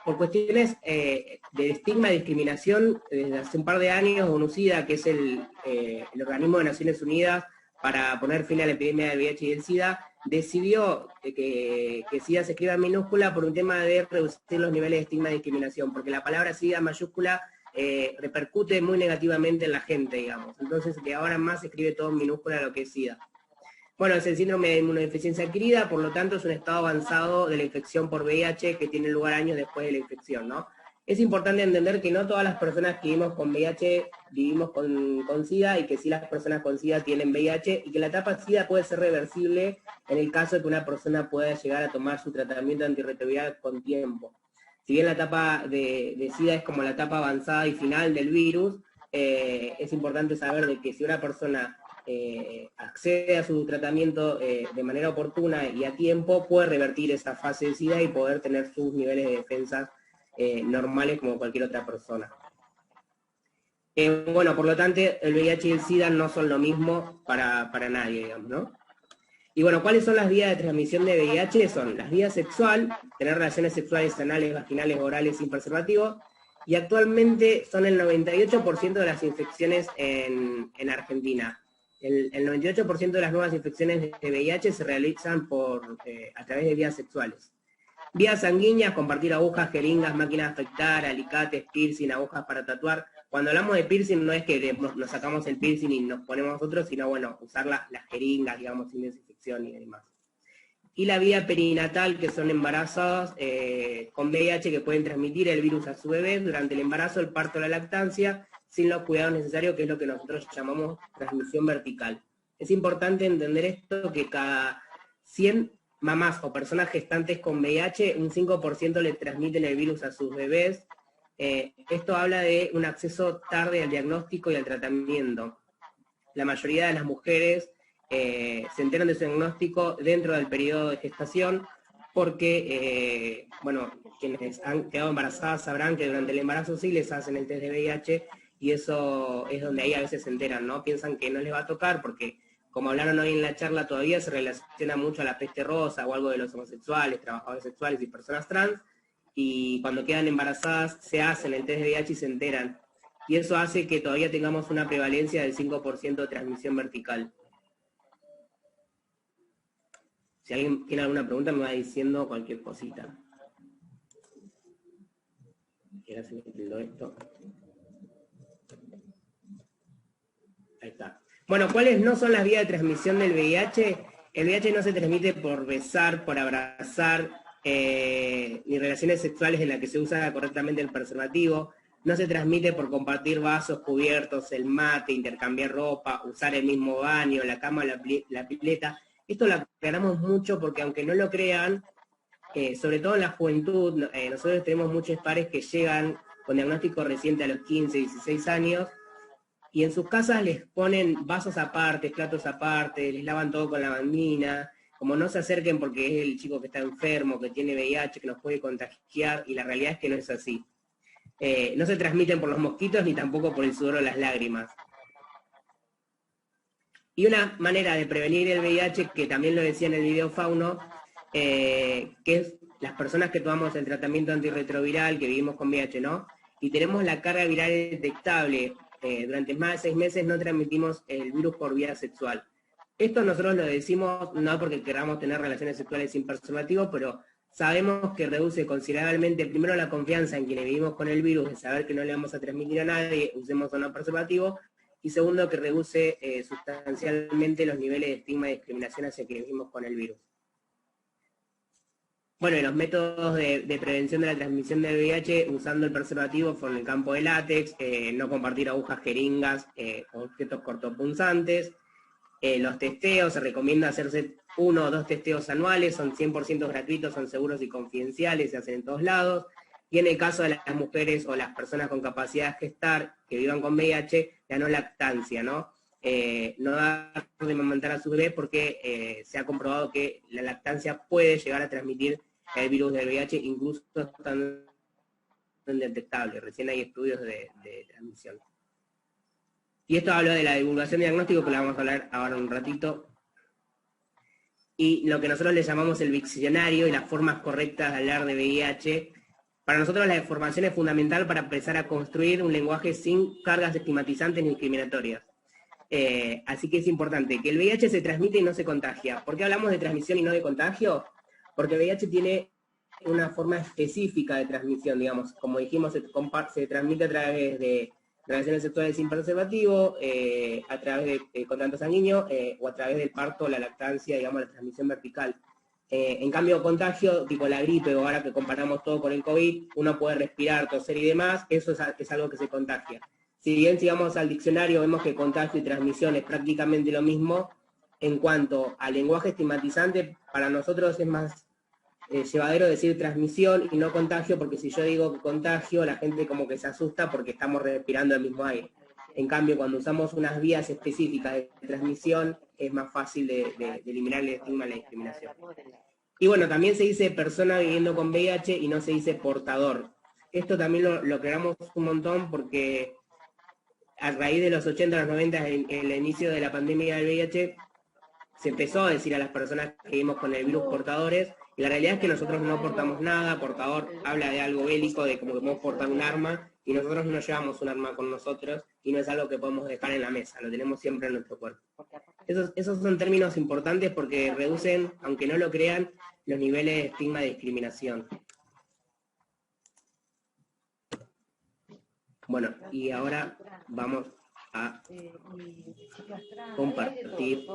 por cuestiones de estigma y discriminación, desde hace un par de años, ONU-SIDA, que es el organismo de Naciones Unidas para poner fin a la epidemia del VIH y del SIDA, decidió que SIDA se escriba en minúscula por un tema de reducir los niveles de estigma y discriminación, porque la palabra SIDA mayúscula repercute muy negativamente en la gente, digamos. Entonces, que ahora más se escribe todo en minúscula lo que es SIDA. Bueno, es el síndrome de inmunodeficiencia adquirida, por lo tanto es un estado avanzado de la infección por VIH que tiene lugar años después de la infección, ¿no? Es importante entender que no todas las personas que vivimos con VIH vivimos con SIDA, y que sí las personas con SIDA tienen VIH, y que la etapa SIDA puede ser reversible en el caso de que una persona pueda llegar a tomar su tratamiento antirretroviral con tiempo. Si bien la etapa de SIDA es como la etapa avanzada y final del virus, es importante saber de que si una persona accede a su tratamiento de manera oportuna y a tiempo, puede revertir esa fase de SIDA y poder tener sus niveles de defensa normales como cualquier otra persona. Bueno, por lo tanto, el VIH y el SIDA no son lo mismo para nadie, digamos, ¿no? Y bueno, ¿cuáles son las vías de transmisión de VIH? Son las vías sexual, tener relaciones sexuales anales, vaginales, orales sin preservativo, y actualmente son el 98% de las infecciones en Argentina. El 98% de las nuevas infecciones de VIH se realizan a través de vías sexuales. Vías sanguíneas, compartir agujas, jeringas, máquinas de afeitar, alicates, piercing, agujas para tatuar. Cuando hablamos de piercing no es que nos sacamos el piercing y nos ponemos nosotros, sino bueno, usar las jeringas, digamos, sin desinfección y demás. Y la vía perinatal, que son embarazadas con VIH que pueden transmitir el virus a su bebé durante el embarazo, el parto o la lactancia, sin los cuidados necesarios, que es lo que nosotros llamamos transmisión vertical. Es importante entender esto, que cada 100 mamás o personas gestantes con VIH, un 5% le transmiten el virus a sus bebés. Esto habla de un acceso tarde al diagnóstico y al tratamiento. La mayoría de las mujeres se enteran de su diagnóstico dentro del periodo de gestación, porque, bueno, quienes han quedado embarazadas sabrán que durante el embarazo sí les hacen el test de VIH, y eso es donde ahí a veces se enteran, ¿no? Piensan que no les va a tocar porque, como hablaron hoy en la charla, todavía se relaciona mucho a la peste rosa o algo de los homosexuales, trabajadores sexuales y personas trans, y cuando quedan embarazadas se hacen el test de VIH y se enteran. Y eso hace que todavía tengamos una prevalencia del 5% de transmisión vertical. Si alguien tiene alguna pregunta me va diciendo cualquier cosita. Y ahora se me tildó esto. Ahí está. Bueno, ¿cuáles no son las vías de transmisión del VIH? El VIH no se transmite por besar, por abrazar, ni relaciones sexuales en las que se usa correctamente el preservativo. No se transmite por compartir vasos, cubiertos, el mate, intercambiar ropa, usar el mismo baño, la cama, la pileta. Esto lo aclaramos mucho porque aunque no lo crean, sobre todo en la juventud, nosotros tenemos muchos pares que llegan con diagnóstico reciente a los 15, 16 años, y en sus casas les ponen vasos aparte, platos aparte, les lavan todo con lavandina, como no se acerquen porque es el chico que está enfermo, que tiene VIH, que nos puede contagiar, y la realidad es que no es así. No se transmiten por los mosquitos ni tampoco por el sudor o las lágrimas. Y una manera de prevenir el VIH, que también lo decía en el video Fauno, que es las personas que tomamos el tratamiento antirretroviral, que vivimos con VIH, ¿no? Y tenemos la carga viral detectable, durante más de 6 meses no transmitimos el virus por vía sexual. Esto nosotros lo decimos no porque queramos tener relaciones sexuales sin preservativo, pero sabemos que reduce considerablemente, primero, la confianza en quienes vivimos con el virus, de saber que no le vamos a transmitir a nadie, usemos o no preservativo, y segundo, que reduce sustancialmente los niveles de estigma y discriminación hacia quienes vivimos con el virus. Bueno, y los métodos de prevención de la transmisión del VIH usando el preservativo fueron el campo de látex, no compartir agujas, jeringas, objetos cortopunzantes. Los testeos, se recomienda hacerse 1 o 2 testeos anuales, son 100% gratuitos, son seguros y confidenciales, se hacen en todos lados. Y en el caso de las mujeres o las personas con capacidad de gestar que vivan con VIH, la no lactancia, ¿no? No dar de amamantar a su bebé porque se ha comprobado que la lactancia puede llegar a transmitir el virus del VIH, incluso estando indetectable. Recién hay estudios de transmisión. Y esto habla de la divulgación de diagnóstico, que la vamos a hablar ahora un ratito. Y lo que nosotros le llamamos el diccionario y las formas correctas de hablar de VIH. Para nosotros la información es fundamental para empezar a construir un lenguaje sin cargas estigmatizantes ni discriminatorias. Así que es importante que el VIH se transmite y no se contagia. ¿Por qué hablamos de transmisión y no de contagio? Porque el VIH tiene una forma específica de transmisión, digamos. Como dijimos, se transmite a través de relaciones sexuales sin preservativo, a través de contacto sanguíneo, o a través del parto, la lactancia, digamos, la transmisión vertical. En cambio, contagio, tipo la gripe, o ahora que comparamos todo con el COVID, uno puede respirar, toser y demás, eso es algo que se contagia. Si bien sigamos al diccionario, vemos que contagio y transmisión es prácticamente lo mismo. En cuanto al lenguaje estigmatizante, para nosotros es más llevadero decir transmisión y no contagio, porque si yo digo contagio, la gente como que se asusta porque estamos respirando el mismo aire. En cambio, cuando usamos unas vías específicas de transmisión, es más fácil de eliminar el estigma y la discriminación. Y bueno, también se dice persona viviendo con VIH y no se dice portador. Esto también lo creamos un montón porque a raíz de los 80 a los 90, en el inicio de la pandemia del VIH, se empezó a decir a las personas que vivimos con el virus portadores, y la realidad es que nosotros no portamos nada. Portador habla de algo bélico, de como que podemos portar un arma, y nosotros no llevamos un arma con nosotros, y no es algo que podemos dejar en la mesa, lo tenemos siempre en nuestro cuerpo. Esos son términos importantes porque reducen, aunque no lo crean, los niveles de estigma y discriminación. Bueno, y ahora vamos a compartir.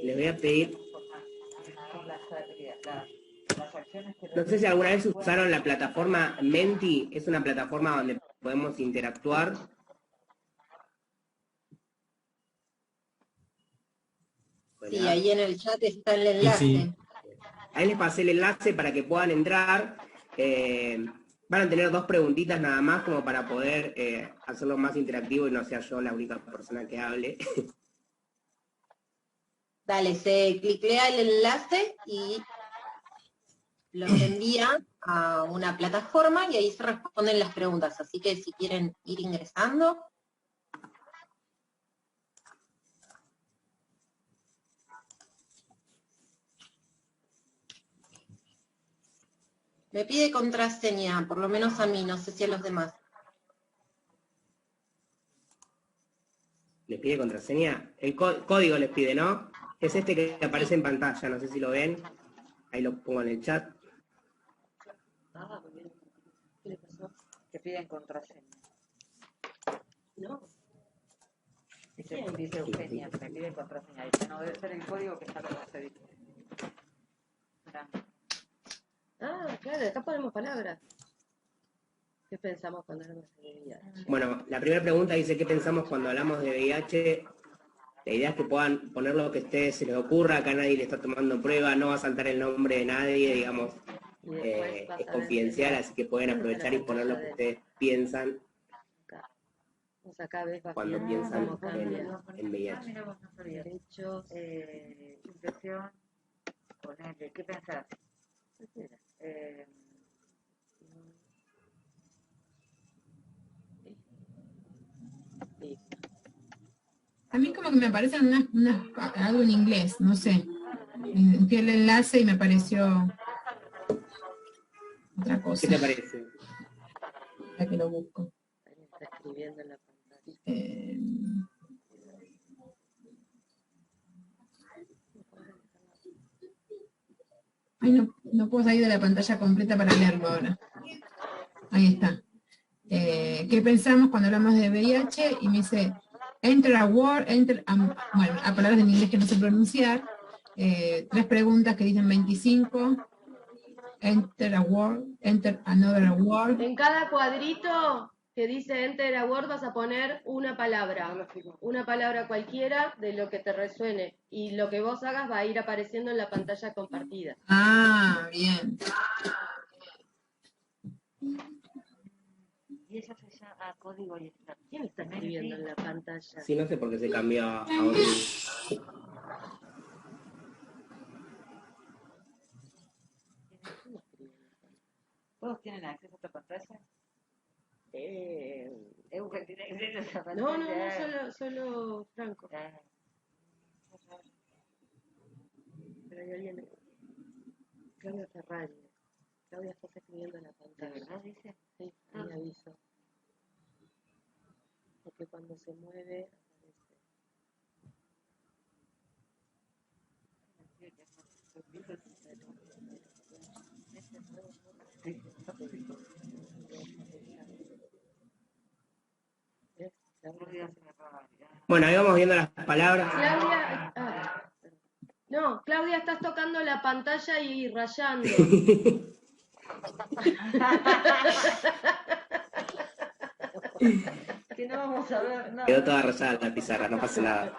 Les voy a pedir, no sé si alguna vez usaron la plataforma Menti, es una plataforma donde podemos interactuar. Sí, ahí en el chat está el enlace. Sí. Ahí les pasé el enlace para que puedan entrar. Van a tener 2 preguntitas nada más como para poder hacerlo más interactivo y no sea yo la única persona que hable. Dale, se cliquea el enlace y los envía a una plataforma y ahí se responden las preguntas. Así que si quieren ir ingresando. Me pide contraseña, por lo menos a mí, no sé si a los demás. ¿Les pide contraseña? El código les pide, ¿no? Es este que aparece en pantalla, no sé si lo ven. Ahí lo pongo en el chat. piden contraseña. ¿No? Dice Eugenia, me pide contraseña. Dice, no, debe ser el código que está como se dice. Ah, claro, acá ponemos palabras. ¿Qué pensamos cuando hablamos de VIH? Bueno, la primera pregunta dice, ¿qué pensamos cuando hablamos de VIH? La idea es que puedan poner lo que a ustedes se les ocurra, acá nadie le está tomando prueba, no va a saltar el nombre de nadie, digamos, es confidencial, así que pueden aprovechar y poner lo que ustedes piensan Acá ves cuando piensan en VIH. Ah, mira, vos no sabías. Derechos, impresión, ponele, ¿qué pensás? A mí como que me aparecen algo en inglés, no sé. Fui el enlace y me apareció otra cosa. ¿Qué te parece? Ya que lo busco. Ahí está escribiendo en la pantalla. Ay, no puedo salir de la pantalla completa para leerlo ahora. Ahí está. ¿Qué pensamos cuando hablamos de VIH? Y me dice, enter a word, bueno, a palabras en inglés que no sé pronunciar. 3 preguntas que dicen 25. Enter a word, enter another word. En cada cuadrito que dice enter a word vas a poner una palabra cualquiera de lo que te resuene, y lo que vos hagas va a ir apareciendo en la pantalla compartida. Ah, bien. Y eso se llama código y está. ¿Quién está escribiendo en la pantalla? Sí, no sé por qué se cambió a otro. ¿Todos tienen acceso a esta pantalla? Eugen tiene acceso a esta No, pantalla. solo Franco. Pero hay alguien. Claudia Ferrari. Claudia está escribiendo en la pantalla. ¿De verdad dice? Sí, ahí aviso. Porque cuando se mueve Bueno, ahí vamos viendo las palabras. Claudia, no, Claudia, estás tocando la pantalla y rayando. Que no vamos a ver nada. Quedó toda rayada la pizarra, no pasa nada.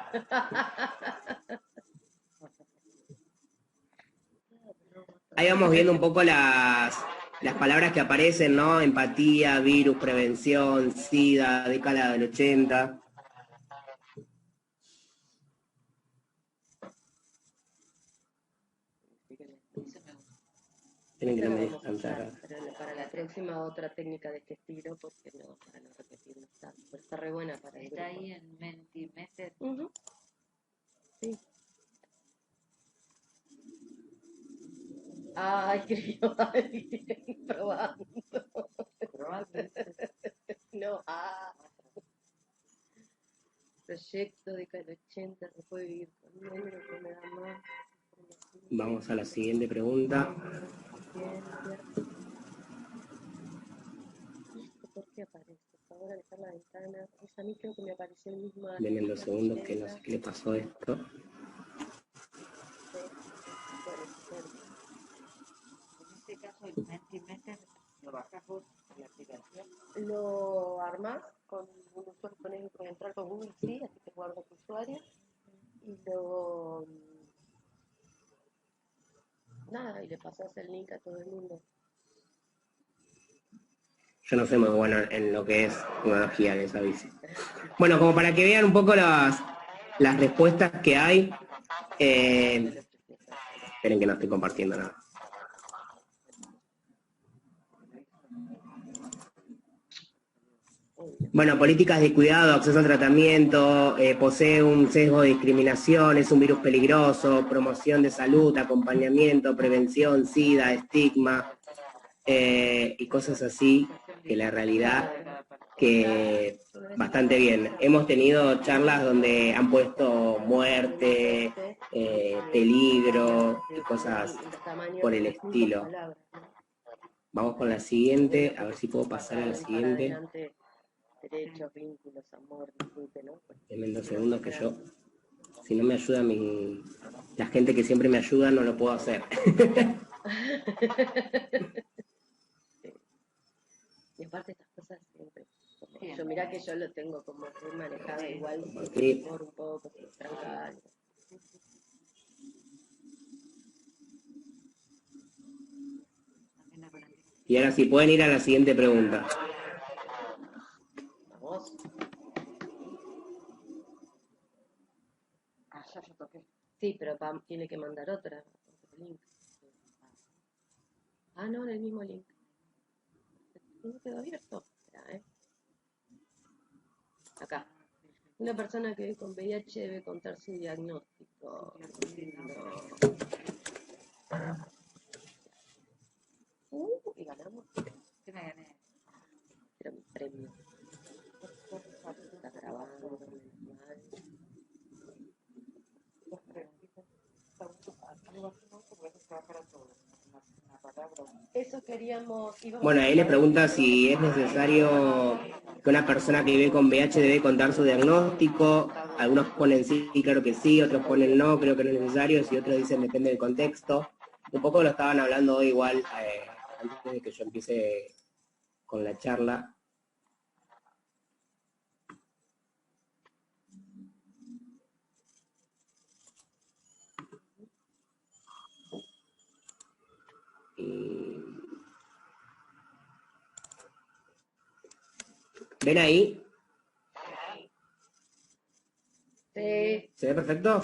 Ahí vamos viendo un poco las palabras que aparecen, ¿no? Empatía, virus, prevención, SIDA, década del 80. Tienen que no me para la próxima otra técnica de este estilo, porque no, para no repetirlo, está re buena para el Está grupo. ahí en Mentimeter. Sí. Ay, creo alguien probando. No, Proyecto de cada 80 se puede vivir con negro, que me da más. Vamos a la siguiente pregunta. ¿Por qué aparece? Por favor, dejar la ventana. A mí creo que me apareció el mismo. Denme 2 segundos que no sé qué le pasó a esto. En este caso, el Mentimeter lo bajás vos en la aplicación. Lo armás con un usuario, ponés con entrar con Google, sí, así te guarda tu usuario. Y lo. Nada, y le pasás el link a todo el mundo. Yo no soy muy bueno en lo que es tecnología, les aviso. Bueno, como para que vean un poco las respuestas que hay. Esperen que no estoy compartiendo nada. Bueno, políticas de cuidado, acceso al tratamiento, posee un sesgo de discriminación, es un virus peligroso, promoción de salud, acompañamiento, prevención, SIDA, estigma, y cosas así, que la realidad que bastante bien. Hemos tenido charlas donde han puesto muerte, peligro y cosas por el estilo. Vamos con la siguiente, a ver si puedo pasar a la Para siguiente. adelante, derechos, vínculos, amor, disfrute, ¿no? Denme 2 segundos que yo, si no me ayuda la gente que siempre me ayuda, no lo puedo hacer. Y aparte estas cosas siempre. Yo mirá que yo lo tengo como muy manejado igual, Sí. por un poco, trancado. Y ahora sí, pueden ir a la siguiente pregunta. Vamos. Ah, ya toqué. Sí, pero tiene que mandar otro link. Ah, no, en el mismo link. ¿No quedó abierto? Espera, Acá. Una persona que vive con VIH debe contar su diagnóstico. Y ganamos. ¿Qué me gané? Era mi premio. Está grabando. Dos preguntitas. Algo así, ¿no? Porque eso se va para todos. Una palabra. Eso queríamos. Bueno, ahí les pregunta si es necesario que una persona que vive con VIH debe contar su diagnóstico. Algunos ponen sí, claro que sí, otros ponen no, creo que no es necesario, si otros dicen depende del contexto. Un poco lo estaban hablando hoy igual, antes de que yo empiece con la charla. ¿Ven ahí? Sí. ¿Se ve perfecto?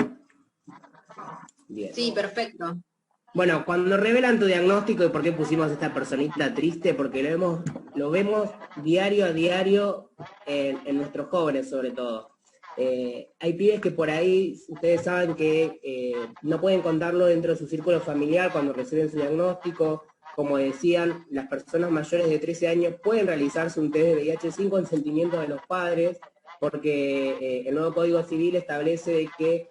Bien. Sí, perfecto. Bueno, cuando revelan tu diagnóstico y por qué pusimos esta personita triste, porque lo vemos diario a diario en nuestros jóvenes sobre todo. Hay pibes que por ahí, ustedes saben que no pueden contarlo dentro de su círculo familiar cuando reciben su diagnóstico. Como decían, las personas mayores de 13 años pueden realizarse un test de VIH sin consentimiento de los padres, porque el nuevo Código Civil establece de que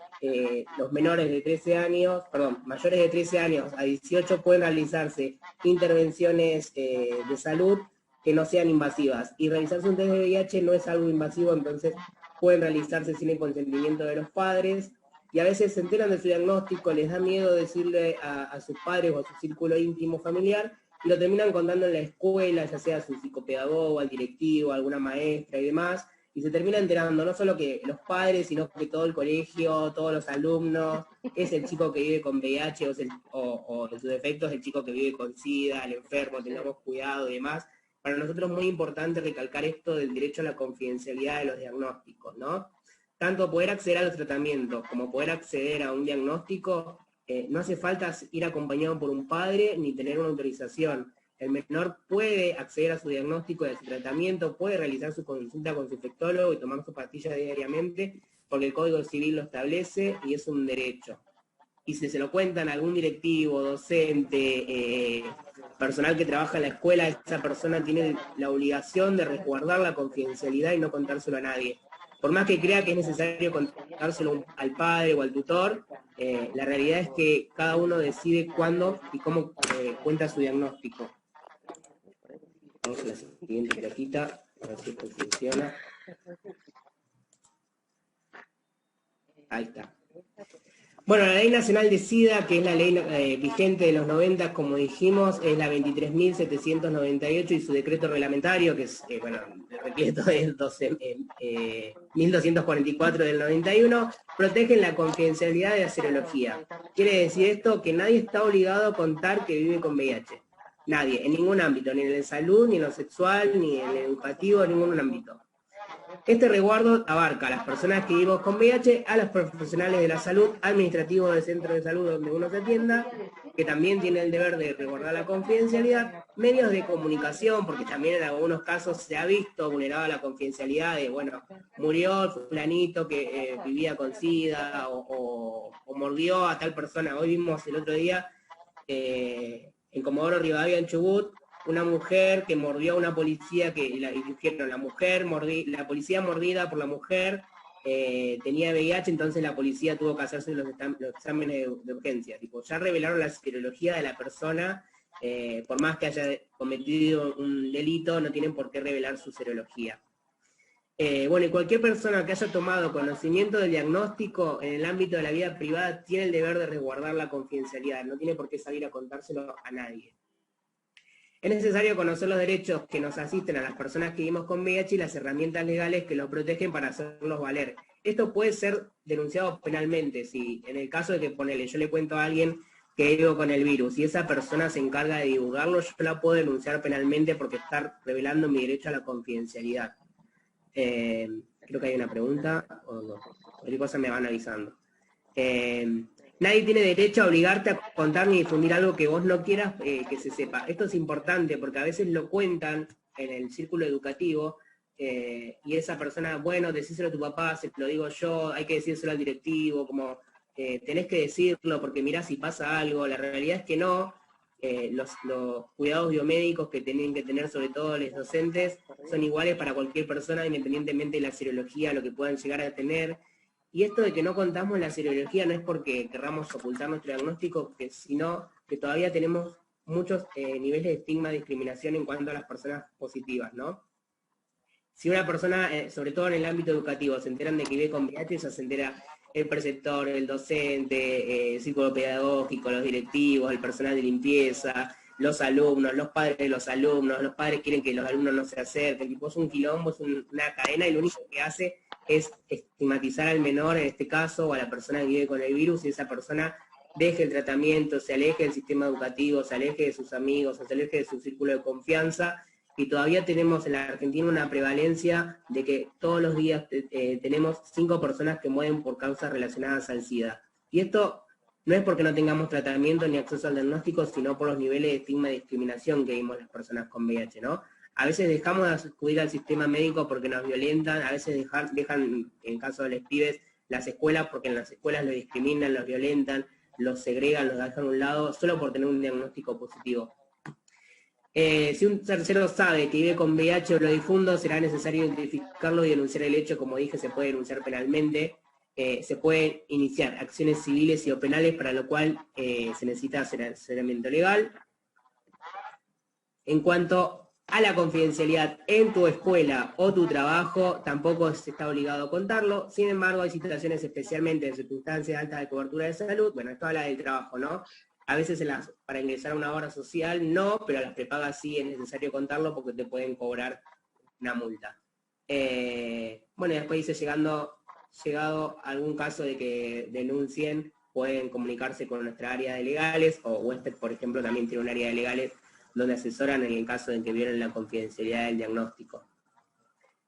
los menores de 13 años, mayores de 13 años a 18 pueden realizarse intervenciones de salud que no sean invasivas. Y realizarse un test de VIH no es algo invasivo, entonces pueden realizarse sin el consentimiento de los padres. Y a veces se enteran de su diagnóstico, les da miedo decirle a sus padres o a su círculo íntimo familiar, y lo terminan contando en la escuela, ya sea a su psicopedagogo, al directivo, a alguna maestra y demás, y se termina enterando no solo que los padres, sino que todo el colegio, todos los alumnos, es el chico que vive con VIH o en sus defectos el chico que vive con SIDA, el enfermo, tengamos cuidado y demás. Para nosotros es muy importante recalcar esto del derecho a la confidencialidad de los diagnósticos, ¿no? Tanto poder acceder a los tratamientos como poder acceder a un diagnóstico, no hace falta ir acompañado por un padre ni tener una autorización. El menor puede acceder a su diagnóstico y a su tratamiento, puede realizar su consulta con su infectólogo y tomar sus pastillas diariamente, porque el Código Civil lo establece y es un derecho. Y si se lo cuentan a algún directivo, docente, personal que trabaja en la escuela, esa persona tiene la obligación de resguardar la confidencialidad y no contárselo a nadie. Por más que crea que es necesario contárselo al padre o al tutor, la realidad es que cada uno decide cuándo y cómo cuenta su diagnóstico. Vamos a la siguiente plaquita, a ver si esto funciona. Ahí está. Bueno, la Ley Nacional de SIDA, que es la ley vigente de los 90, como dijimos, es la 23.798 y su decreto reglamentario, que es, el decreto es 1244 del 91, protegen la confidencialidad de la serología. Quiere decir esto que nadie está obligado a contar que vive con VIH. Nadie, en ningún ámbito, ni en el salud, ni en lo sexual, ni en el educativo, en ningún ámbito. Este resguardo abarca a las personas que vivimos con VIH, a los profesionales de la salud, administrativos del centro de salud donde uno se atienda, que también tiene el deber de resguardar la confidencialidad, medios de comunicación, porque también en algunos casos se ha visto vulnerada la confidencialidad de, murió el fulanito que vivía con SIDA o mordió a tal persona. Hoy vimos el otro día en Comodoro Rivadavia, en Chubut, una mujer que mordió a una policía, la policía mordida por la mujer tenía VIH, entonces la policía tuvo que hacerse los exámenes de urgencia. Ya revelaron la serología de la persona por más que haya cometido un delito, no tienen por qué revelar su serología. Bueno, y cualquier persona que haya tomado conocimiento del diagnóstico en el ámbito de la vida privada tiene el deber de resguardar la confidencialidad, no tiene por qué salir a contárselo a nadie. Es necesario conocer los derechos que nos asisten a las personas que vivimos con VIH y las herramientas legales que los protegen para hacerlos valer. Esto puede ser denunciado penalmente, si en el caso de que, ponele, yo le cuento a alguien que vivo con el virus y esa persona se encarga de divulgarlo, yo la puedo denunciar penalmente porque está revelando mi derecho a la confidencialidad. Creo que hay una pregunta, o no, cualquier cosa me van avisando. Nadie tiene derecho a obligarte a contar ni difundir algo que vos no quieras que se sepa. Esto es importante porque a veces lo cuentan en el círculo educativo y esa persona, bueno, decíselo a tu papá, se lo digo yo, hay que decírselo al directivo, como tenés que decirlo porque mirá si pasa algo. La realidad es que no. Los cuidados biomédicos que tienen que tener sobre todo los docentes son iguales para cualquier persona independientemente de la serología, lo que puedan llegar a tener. Y esto de que no contamos la serología no es porque querramos ocultar nuestro diagnóstico, sino que todavía tenemos muchos niveles de estigma y discriminación en cuanto a las personas positivas, ¿no? Si una persona, sobre todo en el ámbito educativo, se enteran de que vive con VIH, se entera el preceptor, el docente, el círculo pedagógico, los directivos, el personal de limpieza, los alumnos, los padres de los alumnos, los padres quieren que los alumnos no se acerquen, tipo es un quilombo, es una cadena y lo único que hace es estigmatizar al menor, en este caso, o a la persona que vive con el virus, y esa persona deje el tratamiento, se aleje del sistema educativo, se aleje de sus amigos, se aleje de su círculo de confianza, y todavía tenemos en la Argentina una prevalencia de que todos los días tenemos 5 personas que mueren por causas relacionadas al SIDA. Y esto no es porque no tengamos tratamiento ni acceso al diagnóstico, sino por los niveles de estigma y discriminación que vimos las personas con VIH, ¿no? A veces dejamos de acudir al sistema médico porque nos violentan, a veces dejan, en caso de los pibes, las escuelas porque en las escuelas los discriminan, los violentan, los segregan, los dejan a un lado, solo por tener un diagnóstico positivo. Si un tercero sabe que vive con VIH o lo difundo, será necesario identificarlo y denunciar el hecho. Como dije, se puede denunciar penalmente, se pueden iniciar acciones civiles y o penales, para lo cual se necesita asesoramiento legal. En cuanto a la confidencialidad en tu escuela o tu trabajo, tampoco se está obligado a contarlo. Sin embargo, hay situaciones, especialmente en circunstancias altas de cobertura de salud, bueno, esto habla del trabajo, ¿no? A veces para ingresar a una obra social no, pero a las prepagas sí es necesario contarlo porque te pueden cobrar una multa. Bueno, después dice, llegado algún caso de que denuncien, pueden comunicarse con nuestra área de legales, o Huésped, por ejemplo, también tiene un área de legales donde asesoran en el caso de que violen la confidencialidad del diagnóstico.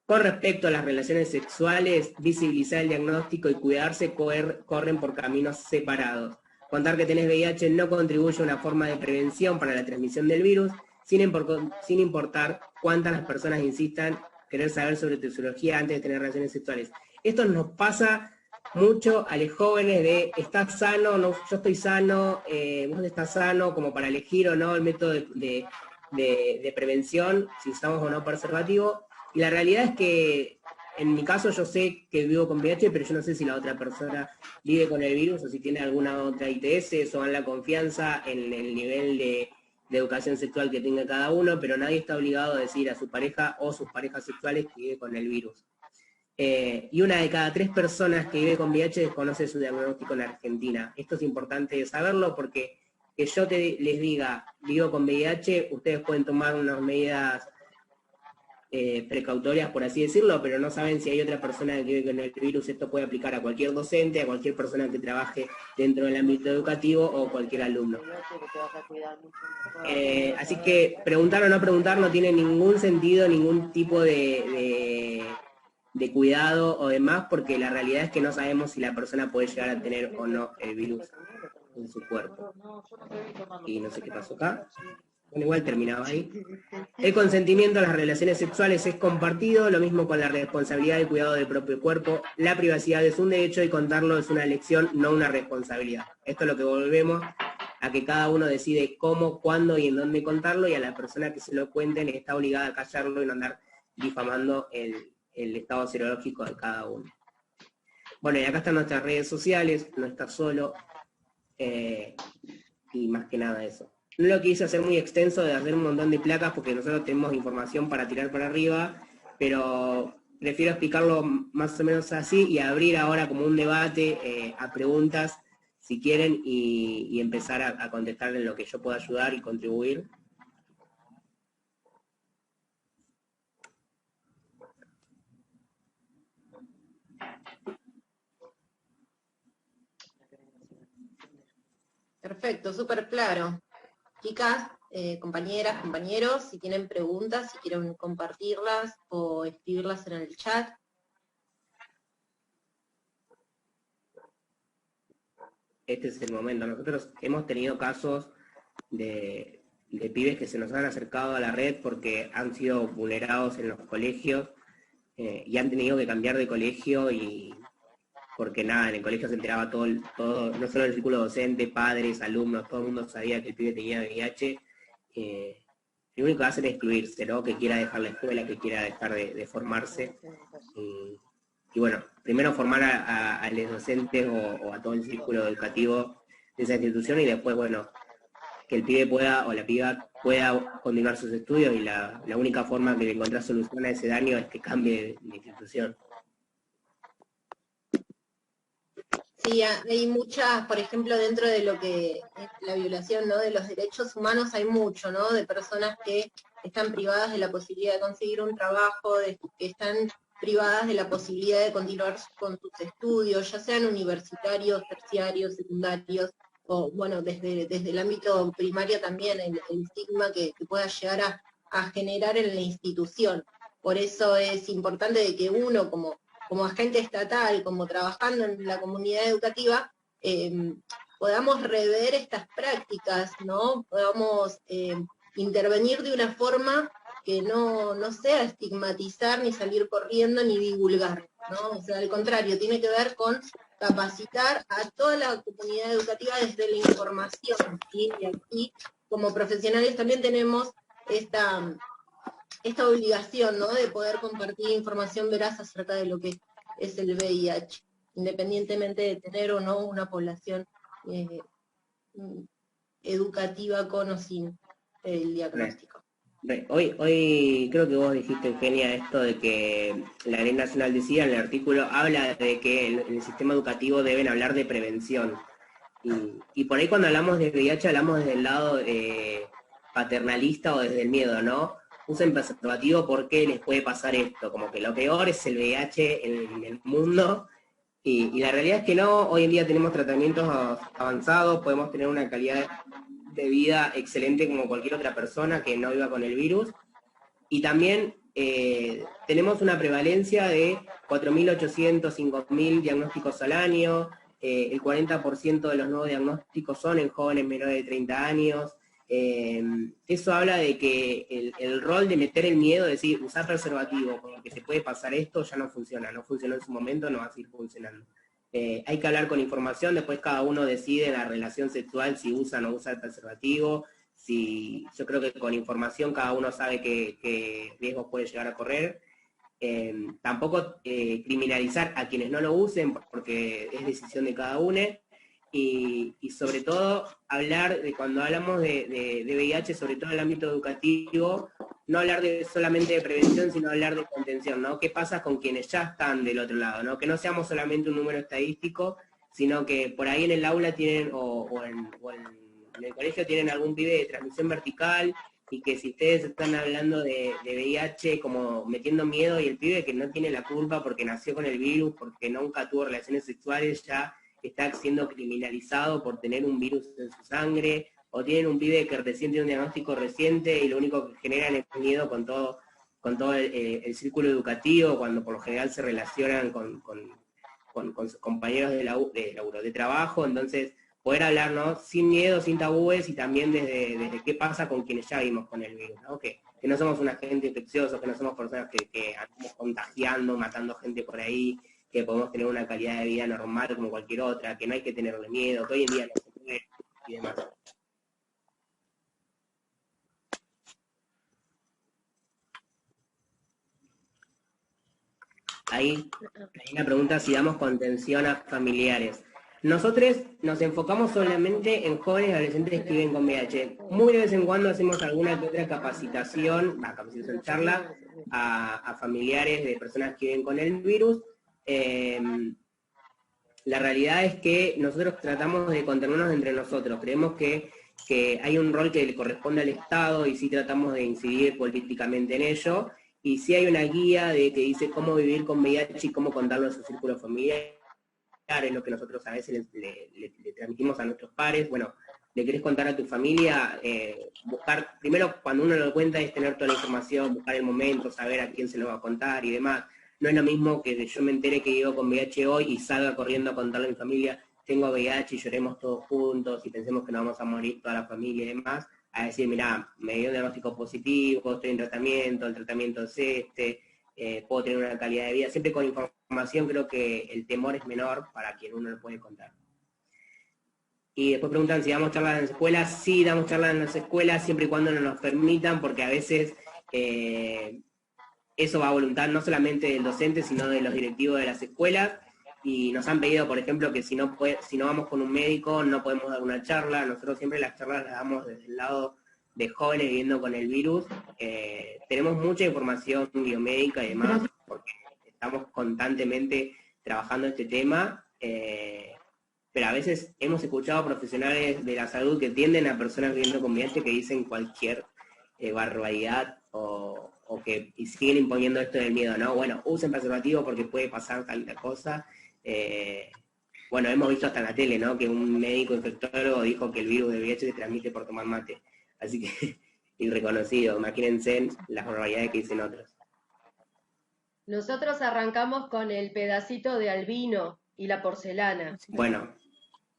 Con respecto a las relaciones sexuales, visibilizar el diagnóstico y cuidarse corren por caminos separados. Contar que tenés VIH no contribuye a una forma de prevención para la transmisión del virus, sin importar cuántas las personas insistan querer saber sobre tu serología antes de tener relaciones sexuales. Esto nos pasa mucho a los jóvenes de, ¿estás sano? No, yo estoy sano, vos estás sano, como para elegir o no el método de prevención, si usamos o no preservativo. Y la realidad es que, en mi caso, yo sé que vivo con VIH, pero yo no sé si la otra persona vive con el virus o si tiene alguna otra ITS, eso dan la confianza en el nivel de educación sexual que tenga cada uno, pero nadie está obligado a decir a su pareja o sus parejas sexuales que vive con el virus. Y 1 de cada 3 personas que vive con VIH desconoce su diagnóstico en Argentina. Esto es importante saberlo porque que yo les diga, vivo con VIH, ustedes pueden tomar unas medidas precautorias, por así decirlo, pero no saben si hay otra persona que vive con el virus. Esto puede aplicar a cualquier docente, a cualquier persona que trabaje dentro del ámbito educativo o cualquier alumno. Así que preguntar o no preguntar no tiene ningún sentido, ningún tipo de cuidado o demás, porque la realidad es que no sabemos si la persona puede llegar a tener o no el virus en su cuerpo. Y no sé qué pasó acá. Bueno, igual terminaba ahí. El consentimiento a las relaciones sexuales es compartido, lo mismo con la responsabilidad y cuidado del propio cuerpo. La privacidad es un derecho y contarlo es una elección, no una responsabilidad. Esto es lo que volvemos a que cada uno decide cómo, cuándo y en dónde contarlo, y a la persona que se lo cuenten está obligada a callarlo y no andar difamando el estado serológico de cada uno. Bueno, y acá están nuestras redes sociales, no está solo, y más que nada eso. no lo quise hacer muy extenso de hacer un montón de placas porque nosotros tenemos información para tirar para arriba, pero prefiero explicarlo más o menos así y abrir ahora como un debate a preguntas, si quieren, y empezar a contestar en lo que yo pueda ayudar y contribuir. Perfecto, súper claro. Chicas, compañeras, compañeros, si tienen preguntas, si quieren compartirlas o escribirlas en el chat. Este es el momento. Nosotros hemos tenido casos de pibes que se nos han acercado a la red porque han sido vulnerados en los colegios y han tenido que cambiar de colegio y porque nada, en el colegio se enteraba todo, no solo el círculo docente, padres, alumnos, todo el mundo sabía que el pibe tenía VIH. Lo único que hacen es excluirse, ¿no? Que quiera dejar la escuela, que quiera dejar de formarse. Y bueno, primero formar a los docentes o a todo el círculo educativo de esa institución y después, bueno, que el pibe pueda o la piba pueda continuar sus estudios y la única forma de encontrar solución a ese daño es que cambie de institución. Sí, hay muchas, por ejemplo, dentro de lo que es la violación, ¿no?, de los derechos humanos, hay mucho, ¿no?, de personas que están privadas de la posibilidad de conseguir un trabajo, que están privadas de la posibilidad de continuar con sus estudios, ya sean universitarios, terciarios, secundarios, o bueno, desde el ámbito primario también, el estigma que pueda llegar a generar en la institución. Por eso es importante de que uno, como agente estatal, como trabajando en la comunidad educativa, podamos rever estas prácticas, ¿no? Podamos intervenir de una forma que no sea estigmatizar, ni salir corriendo, ni divulgar, ¿no? O sea, al contrario, tiene que ver con capacitar a toda la comunidad educativa desde la información, ¿sí? Y aquí, como profesionales, también tenemos esta obligación, ¿no?, de poder compartir información veraz acerca de lo que es el VIH, independientemente de tener o no una población educativa con o sin el diagnóstico. Hoy creo que vos dijiste, Eugenia, esto de que la Ley Nacional decía en el artículo, habla de que en el sistema educativo deben hablar de prevención. Y por ahí cuando hablamos de VIH hablamos desde el lado paternalista o desde el miedo, ¿no? Usen preservativo porque les puede pasar esto, como que lo peor es el VIH en el mundo, y la realidad es que no. Hoy en día tenemos tratamientos avanzados, podemos tener una calidad de vida excelente como cualquier otra persona que no viva con el virus, y también tenemos una prevalencia de 4.800, 5.000 diagnósticos al año, el 40% de los nuevos diagnósticos son en jóvenes menores de 30 años, eso habla de que el rol de meter el miedo, es decir, usar preservativo, como que se puede pasar esto, ya no funciona, no funcionó en su momento, no va a seguir funcionando. Hay que hablar con información, después cada uno decide en la relación sexual si usa o no usa el preservativo, yo creo que con información cada uno sabe qué riesgos puede llegar a correr. Tampoco criminalizar a quienes no lo usen, porque es decisión de cada uno. Y sobre todo hablar de, cuando hablamos de VIH, sobre todo en el ámbito educativo, no hablar solamente de prevención, sino hablar de contención, ¿no? ¿Qué pasa con quienes ya están del otro lado, ¿no? Que no seamos solamente un número estadístico, sino que por ahí en el aula tienen, o en el colegio tienen algún pibe de transmisión vertical, y que si ustedes están hablando de VIH como metiendo miedo, y el pibe que no tiene la culpa porque nació con el virus, porque nunca tuvo relaciones sexuales, ya está siendo criminalizado por tener un virus en su sangre, o tienen un pibe que recién tiene un diagnóstico reciente y lo único que generan es miedo con todo el círculo educativo, cuando por lo general se relacionan con sus compañeros de trabajo. Entonces, poder hablar, ¿no?, sin miedo, sin tabúes, y también desde qué pasa con quienes ya vimos con el virus, ¿no? Que no somos un agente infeccioso, que no somos personas que andamos contagiando, matando gente por ahí, que podemos tener una calidad de vida normal como cualquier otra, que no hay que tenerle miedo, que hoy en día no se puede, y demás. Ahí hay una pregunta, si damos contención a familiares. Nosotros nos enfocamos solamente en jóvenes y adolescentes que viven con VIH. Muy de vez en cuando hacemos alguna que otra capacitación charla a familiares de personas que viven con el virus. La realidad es que nosotros tratamos de contenernos entre nosotros. Creemos que hay un rol que le corresponde al Estado y sí tratamos de incidir políticamente en ello. Y sí hay una guía que dice cómo vivir con VIH y cómo contarlo a su círculo familiar. Es lo que nosotros a veces le transmitimos a nuestros pares. Bueno, le querés contar a tu familia, buscar, primero cuando uno lo cuenta es tener toda la información, buscar el momento, saber a quién se lo va a contar y demás. No es lo mismo que yo me entere que vivo con VIH hoy y salga corriendo a contarle a mi familia, tengo VIH y lloremos todos juntos y pensemos que nos vamos a morir toda la familia y demás, a decir, mirá, me dio un diagnóstico positivo, estoy en tratamiento, el tratamiento es este, puedo tener una calidad de vida. Siempre con información creo que el temor es menor para quien uno lo puede contar. Y después preguntan si damos charlas en las escuelas. Sí, damos charlas en las escuelas siempre y cuando nos permitan, porque a veces eso va a voluntad no solamente del docente, sino de los directivos de las escuelas. Y nos han pedido, por ejemplo, que si no vamos con un médico no podemos dar una charla. Nosotros siempre las charlas las damos desde el lado de jóvenes viviendo con el virus. Tenemos mucha información biomédica y demás, porque estamos constantemente trabajando este tema, pero a veces hemos escuchado profesionales de la salud que tienden a personas viviendo con VIH que dicen cualquier barbaridad o que siguen imponiendo esto del miedo, ¿no? Bueno, usen preservativo porque puede pasar tal cosa. Bueno, hemos visto hasta en la tele, ¿no? Que un médico infectólogo dijo que el virus de VIH se transmite por tomar mate. Así que, irreconocido, imagínense las barbaridades que dicen otros. Nosotros arrancamos con el pedacito de albino y la porcelana. Bueno,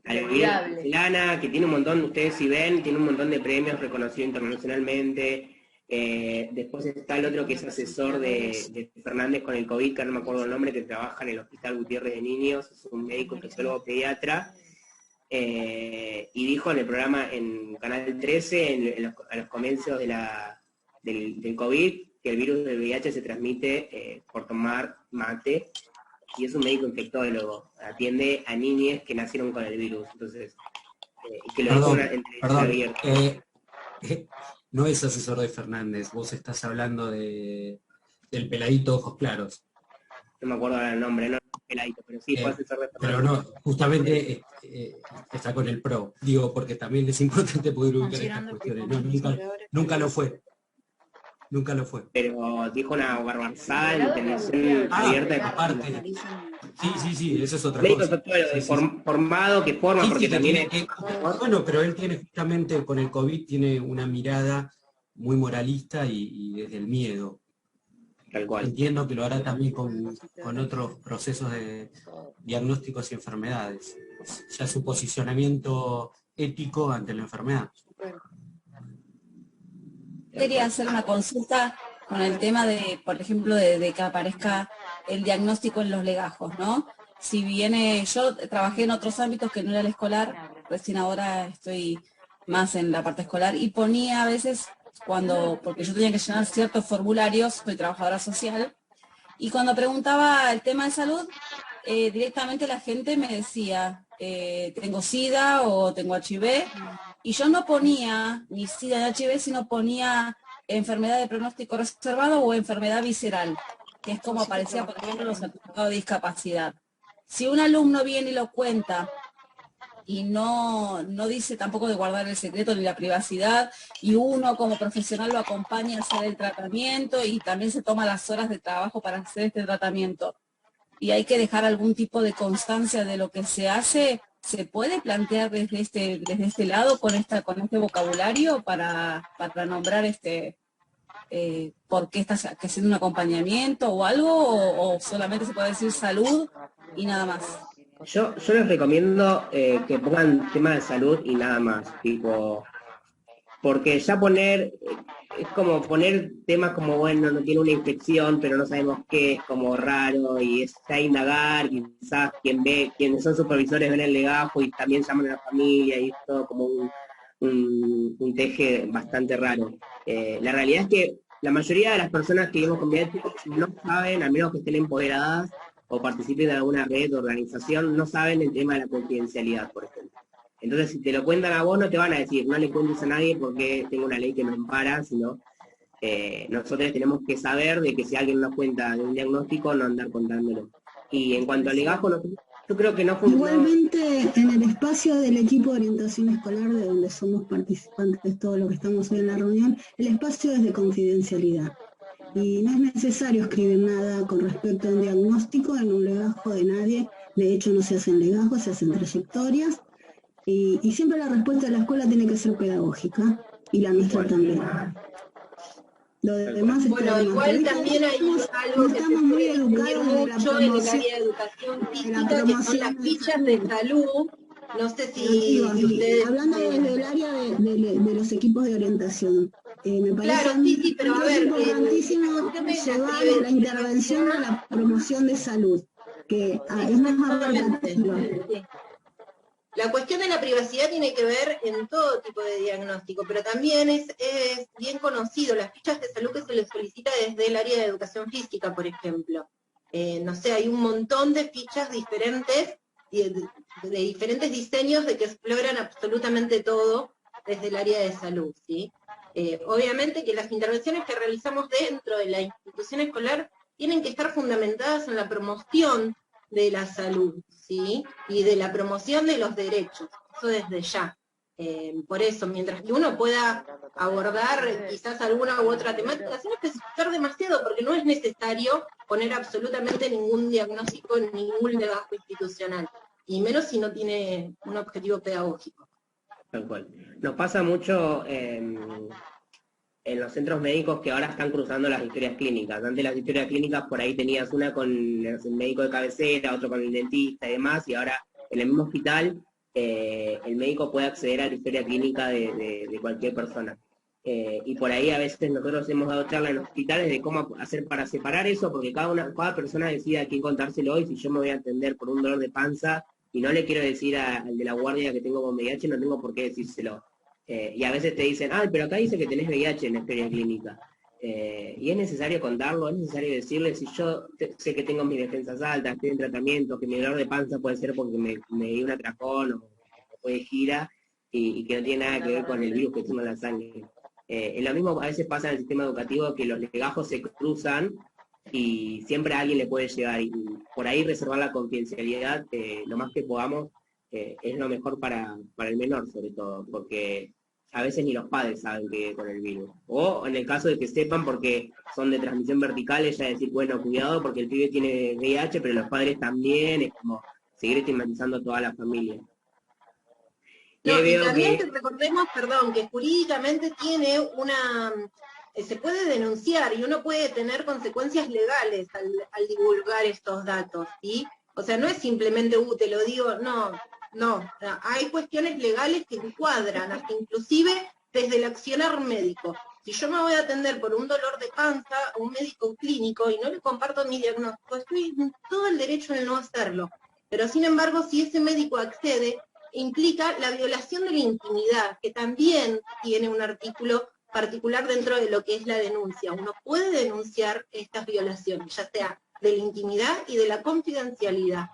la porcelana, que tiene un montón, ustedes si ven, tiene un montón de premios reconocidos internacionalmente. Después está el otro que es asesor de Fernández con el COVID, que no me acuerdo el nombre, que trabaja en el Hospital Gutiérrez de Niños, es un médico infectólogo pediatra. Y dijo en el programa en Canal 13, en los comienzos del COVID, que el virus del VIH se transmite por tomar mate, y es un médico infectólogo, atiende a niñas que nacieron con el virus, entonces, que lo dijo en una entrevista abierta. No es asesor de Fernández, vos estás hablando del peladito ojos claros. No me acuerdo ahora el nombre, no peladito, pero sí fue asesor de Fernández. Pero no, justamente está con el PRO, digo, porque también es importante poder ubicar estas cuestiones. No, nunca lo fue. Nunca lo fue. Pero dijo una barbarizada en televisión abierta. Aparte. Sí, eso es otra cosa. Formado, que forma, porque también bueno, pero él tiene justamente, con el COVID, tiene una mirada muy moralista y desde el miedo. Tal cual. Entiendo que lo hará también con otros procesos de diagnósticos y enfermedades. Ya su posicionamiento ético ante la enfermedad. Quería hacer una consulta con el tema de, por ejemplo, de que aparezca el diagnóstico en los legajos, ¿no? Si viene, yo trabajé en otros ámbitos que no era el escolar, recién ahora estoy más en la parte escolar, y ponía a veces porque yo tenía que llenar ciertos formularios, soy trabajadora social, y cuando preguntaba el tema de salud, directamente la gente me decía, tengo SIDA o tengo HIV, y yo no ponía ni SIDA ni HIV, sino ponía enfermedad de pronóstico reservado o enfermedad visceral, que es como aparecía, por ejemplo, en los certificados de discapacidad. Si un alumno viene y lo cuenta y no dice tampoco de guardar el secreto ni la privacidad, y uno como profesional lo acompaña a hacer el tratamiento y también se toma las horas de trabajo para hacer este tratamiento, y hay que dejar algún tipo de constancia de lo que se hace, ¿se puede plantear desde este lado con este vocabulario para nombrar por qué estás haciendo un acompañamiento o algo, o solamente se puede decir salud y nada más? Yo les recomiendo que pongan tema de salud y nada más, tipo, porque ya es como poner temas como, bueno, no tiene una infección, pero no sabemos qué, es como raro, y es a indagar, quizás quienes son supervisores ven el legajo y también llaman a la familia, y es todo como un teje bastante raro. La realidad es que la mayoría de las personas que vivimos con VIH no saben, a menos que estén empoderadas, o participen de alguna red o organización, no saben el tema de la confidencialidad, por ejemplo. Entonces, si te lo cuentan a vos, no te van a decir, no le cuentes a nadie porque tengo una ley que me ampara, sino nosotros tenemos que saber de que si alguien nos cuenta de un diagnóstico, no andar contándolo. Y en cuanto al legajo, yo creo que no funciona. Igualmente, en el espacio del equipo de orientación escolar, de donde somos participantes, todo lo que estamos hoy en la reunión, el espacio es de confidencialidad. Y no es necesario escribir nada con respecto a un diagnóstico en un legajo de nadie. De hecho, no se hacen legajos, se hacen trayectorias. Y siempre la respuesta de la escuela tiene que ser pedagógica, y la nuestra también. Lo demás bueno, igual también hay algo que estamos muy educados mucho en el área de educación física, que son las fichas de salud. No sé si ustedes... Hablando desde el área de los equipos de orientación. Me parece claro, sí, pero a ver, importantísimo llevar la intervención a la promoción de salud, que es más abarcativa. La cuestión de la privacidad tiene que ver en todo tipo de diagnóstico, pero también es bien conocido las fichas de salud que se les solicita desde el área de educación física, por ejemplo. No sé, hay un montón de fichas diferentes, de diferentes diseños de que exploran absolutamente todo desde el área de salud, ¿sí? Obviamente que las intervenciones que realizamos dentro de la institución escolar tienen que estar fundamentadas en la promoción de la salud, ¿sí? Y de la promoción de los derechos, eso desde ya. Por eso, mientras que uno pueda abordar quizás alguna u otra temática, sin especificar demasiado, porque no es necesario poner absolutamente ningún diagnóstico en ningún legajo institucional, y menos si no tiene un objetivo pedagógico. Tal cual. Nos pasa mucho en los centros médicos que ahora están cruzando las historias clínicas. Antes las historias clínicas por ahí tenías una con el médico de cabecera, otro con el dentista y demás, y ahora en el mismo hospital el médico puede acceder a la historia clínica de cualquier persona. Y por ahí a veces nosotros hemos dado charlas en los hospitales de cómo hacer para separar eso, porque cada persona decide a quién contárselo, y si yo me voy a atender por un dolor de panza y no le quiero decir al de la guardia que tengo con VIH, no tengo por qué decírselo. Y a veces te dicen, pero acá dice que tenés VIH en la historia clínica. Y es necesario contarlo, es necesario decirle, si yo sé que tengo mis defensas altas, estoy en tratamiento, que mi dolor de panza puede ser porque me dio un atracón o fue de gira, y que no tiene nada que ver con el virus que tengo en la sangre. Lo mismo a veces pasa en el sistema educativo, que los legajos se cruzan y siempre a alguien le puede llegar, y por ahí reservar la confidencialidad lo más que podamos es lo mejor para el menor, sobre todo, porque a veces ni los padres saben que con el virus. O en el caso de que sepan, porque son de transmisión vertical, ya decir, bueno, cuidado porque el pibe tiene VIH, pero los padres también, es como seguir estigmatizando a toda la familia. No, y también que recordemos, perdón, que jurídicamente tiene se puede denunciar y uno puede tener consecuencias legales al divulgar estos datos, ¿sí? O sea, no es simplemente, te lo digo, no, hay cuestiones legales que encuadran, hasta inclusive desde el accionar médico. Si yo me voy a atender por un dolor de panza a un médico clínico y no le comparto mi diagnóstico, estoy en todo el derecho de no hacerlo. Pero sin embargo, si ese médico accede, implica la violación de la intimidad, que también tiene un artículo particular dentro de lo que es la denuncia. Uno puede denunciar estas violaciones, ya sea de la intimidad y de la confidencialidad.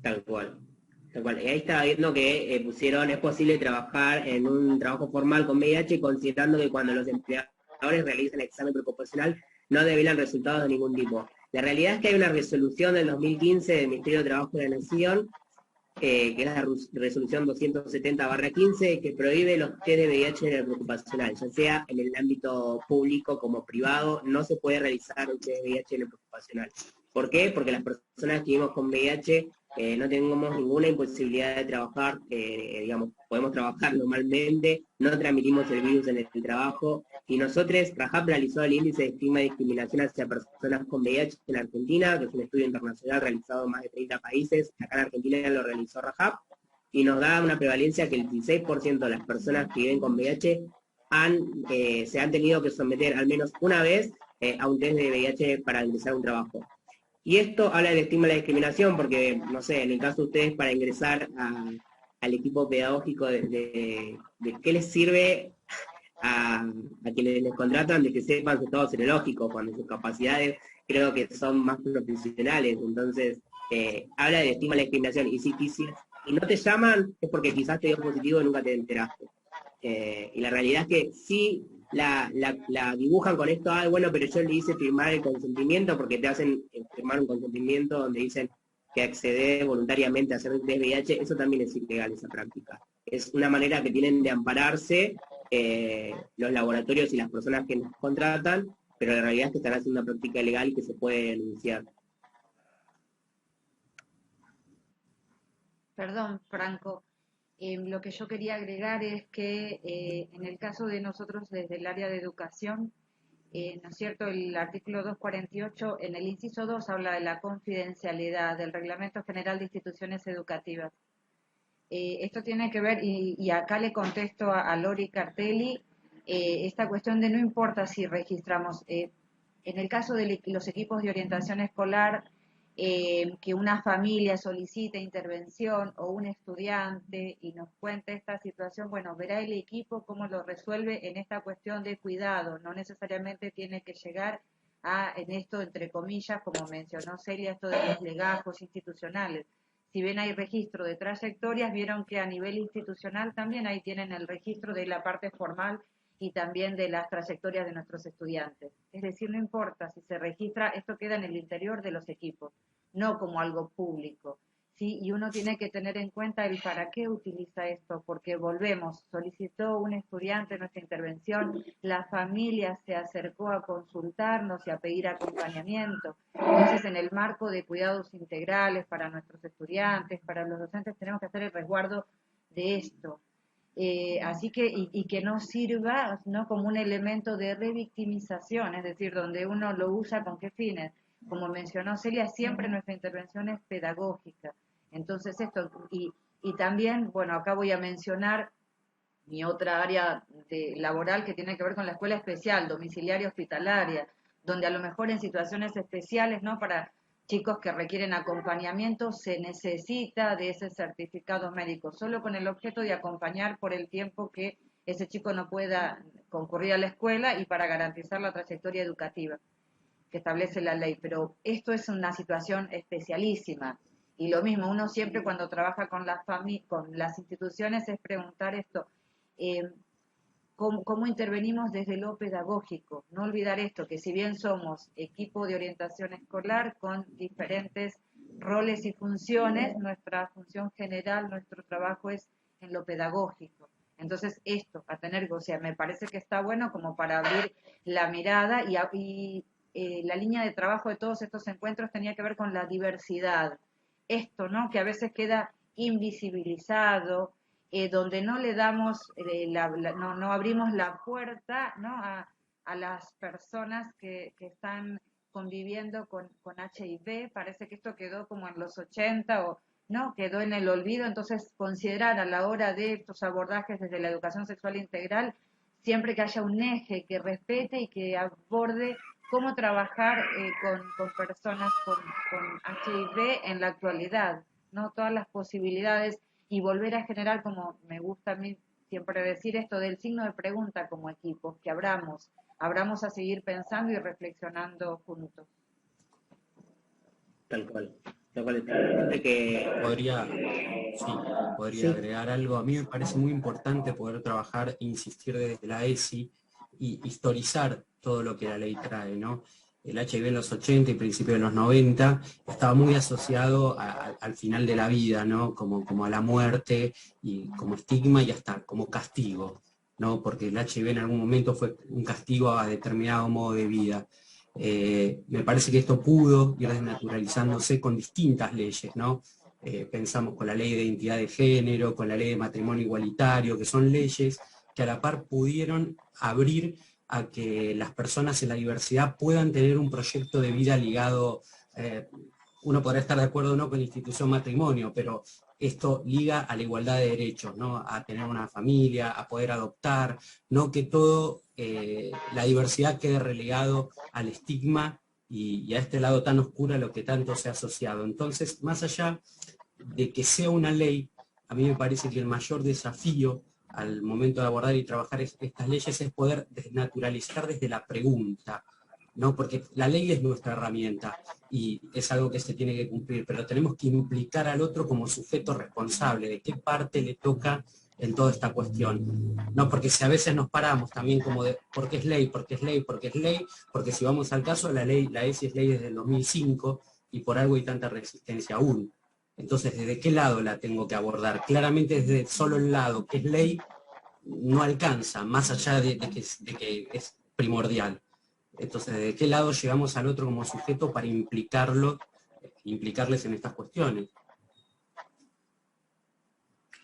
Tal cual. Y ahí estaba viendo que pusieron, es posible trabajar en un trabajo formal con VIH, considerando que cuando los empleadores realizan el examen preocupacional no develan resultados de ningún tipo. La realidad es que hay una resolución del 2015 del Ministerio de Trabajo de la Nación, que es la resolución 270/15, que prohíbe los test de VIH en el preocupacional, ya sea en el ámbito público como privado, no se puede realizar un test de VIH en el preocupacional. ¿Por qué? Porque las personas que vivimos con VIH no tenemos ninguna imposibilidad de trabajar, digamos, podemos trabajar normalmente, no transmitimos el virus en el trabajo, y nosotros, RAJAP realizó el índice de estigma y discriminación hacia personas con VIH en Argentina, que es un estudio internacional realizado en más de 30 países, acá en Argentina lo realizó RAJAP, y nos da una prevalencia que el 16% de las personas que viven con VIH se han tenido que someter al menos una vez a un test de VIH para ingresar a un trabajo. Y esto habla del estigma y la discriminación, porque, no sé, en el caso de ustedes, para ingresar al equipo pedagógico, de qué les sirve a quienes les contratan de que sepan su estado serológico, cuando sus capacidades creo que son más profesionales. Entonces, habla de estigma de la discriminación. Y no te llaman es porque quizás te dio positivo y nunca te enteraste. Y la realidad es que sí la dibujan con esto, bueno, pero yo le hice firmar el consentimiento, porque te hacen firmar un consentimiento donde dicen que accede voluntariamente a hacer test VIH. Eso también es ilegal, esa práctica. Es una manera que tienen de ampararse los laboratorios y las personas que nos contratan, pero la realidad es que están haciendo una práctica ilegal y que se puede denunciar. Perdón, Franco. Lo que yo quería agregar es que en el caso de nosotros desde el área de educación, ¿no es cierto? El artículo 248, en el inciso 2 habla de la confidencialidad del Reglamento General de Instituciones Educativas. Esto tiene que ver, y acá le contesto a Lori Cartelli, esta cuestión de no importa si registramos, en el caso de los equipos de orientación escolar, que una familia solicite intervención o un estudiante y nos cuente esta situación, bueno, verá el equipo cómo lo resuelve en esta cuestión de cuidado, no necesariamente tiene que llegar en esto, entre comillas, como mencionó Celia, esto de los legajos institucionales. Si bien hay registro de trayectorias, vieron que a nivel institucional también ahí tienen el registro de la parte formal y también de las trayectorias de nuestros estudiantes. Es decir, no importa si se registra, esto queda en el interior de los equipos, no como algo público, ¿sí? Y uno tiene que tener en cuenta el para qué utiliza esto, porque volvemos, solicitó un estudiante nuestra intervención, la familia se acercó a consultarnos y a pedir acompañamiento. Entonces, en el marco de cuidados integrales para nuestros estudiantes, para los docentes, tenemos que hacer el resguardo de esto. Así que, y que no sirva, ¿no?, como un elemento de revictimización, es decir, donde uno lo usa con qué fines. Como mencionó Celia, siempre nuestra intervención es pedagógica. Entonces esto, y también, bueno, acá voy a mencionar mi otra área laboral que tiene que ver con la escuela especial, domiciliaria hospitalaria, donde a lo mejor en situaciones especiales, ¿no?, para chicos que requieren acompañamiento, se necesita de ese certificado médico, solo con el objeto de acompañar por el tiempo que ese chico no pueda concurrir a la escuela y para garantizar la trayectoria educativa que establece la ley. Pero esto es una situación especialísima. Y lo mismo, uno siempre cuando trabaja con las instituciones es preguntar esto, ¿cómo intervenimos desde lo pedagógico? No olvidar esto, que si bien somos equipo de orientación escolar con diferentes roles y funciones, nuestra función general, nuestro trabajo es en lo pedagógico. Entonces esto, a tener, o sea, me parece que está bueno como para abrir la mirada y la línea de trabajo de todos estos encuentros tenía que ver con la diversidad. Esto, ¿no?, que a veces queda invisibilizado, donde no le damos, no abrimos la puerta, ¿no?, a las personas que están conviviendo con HIV. Parece que esto quedó como en los 80 o no, quedó en el olvido. Entonces considerar a la hora de estos abordajes desde la educación sexual integral, siempre que haya un eje que respete y que aborde cómo trabajar con personas con HIV en la actualidad, ¿no?, todas las posibilidades, y volver a generar, como me gusta a mí siempre decir, esto del signo de pregunta como equipo, que abramos a seguir pensando y reflexionando juntos. Tal cual. Que... Podría agregar algo. A mí me parece muy importante poder trabajar e insistir desde la ESI y historizar todo lo que la ley trae, ¿no? El HIV en los 80 y principios de los 90 estaba muy asociado al final de la vida, ¿no?, como a la muerte y como estigma y hasta como castigo, ¿no?, porque el HIV en algún momento fue un castigo a determinado modo de vida. Me parece que esto pudo ir desnaturalizándose con distintas leyes, ¿no? Pensamos con la ley de identidad de género, con la ley de matrimonio igualitario, que son leyes que a la par pudieron abrir a que las personas en la diversidad puedan tener un proyecto de vida ligado, uno podrá estar de acuerdo o no con la institución matrimonio, pero esto liga a la igualdad de derechos, ¿no?, a tener una familia, a poder adoptar, no que todo la diversidad quede relegado al estigma y a este lado tan oscuro a lo que tanto se ha asociado. Entonces, más allá de que sea una ley, a mí me parece que el mayor desafío al momento de abordar y trabajar estas leyes es poder desnaturalizar desde la pregunta, ¿no? Porque la ley es nuestra herramienta y es algo que se tiene que cumplir, pero tenemos que implicar al otro como sujeto responsable de qué parte le toca en toda esta cuestión, ¿no? Porque si a veces nos paramos también como de porque es ley, porque es ley, porque es ley, porque si vamos al caso, la ESI es ley desde el 2005 y por algo hay tanta resistencia aún. Entonces, ¿desde qué lado la tengo que abordar? Claramente desde solo el lado que es ley no alcanza, más allá de que es primordial. Entonces, ¿de qué lado llegamos al otro como sujeto para implicarles en estas cuestiones?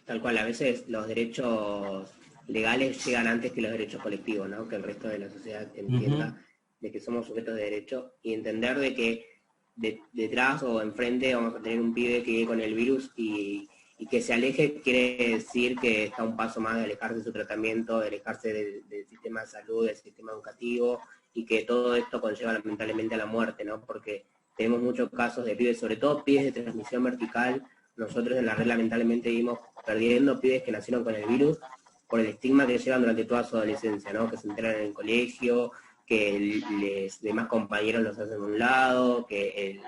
Tal cual, a veces los derechos legales llegan antes que los derechos colectivos, ¿no? Que el resto de la sociedad entienda de que somos sujetos de derecho y entender de que detrás o enfrente vamos a tener un pibe que vive con el virus y que se aleje quiere decir que está un paso más de alejarse de su tratamiento, de alejarse del sistema de salud, del sistema educativo, y que todo esto conlleva lamentablemente a la muerte, ¿no? Porque tenemos muchos casos de pibes, sobre todo pibes de transmisión vertical. Nosotros en la red lamentablemente vimos perdiendo pibes que nacieron con el virus por el estigma que llevan durante toda su adolescencia, ¿no? Que se enteran en el colegio, que los demás compañeros los hacen a un lado, que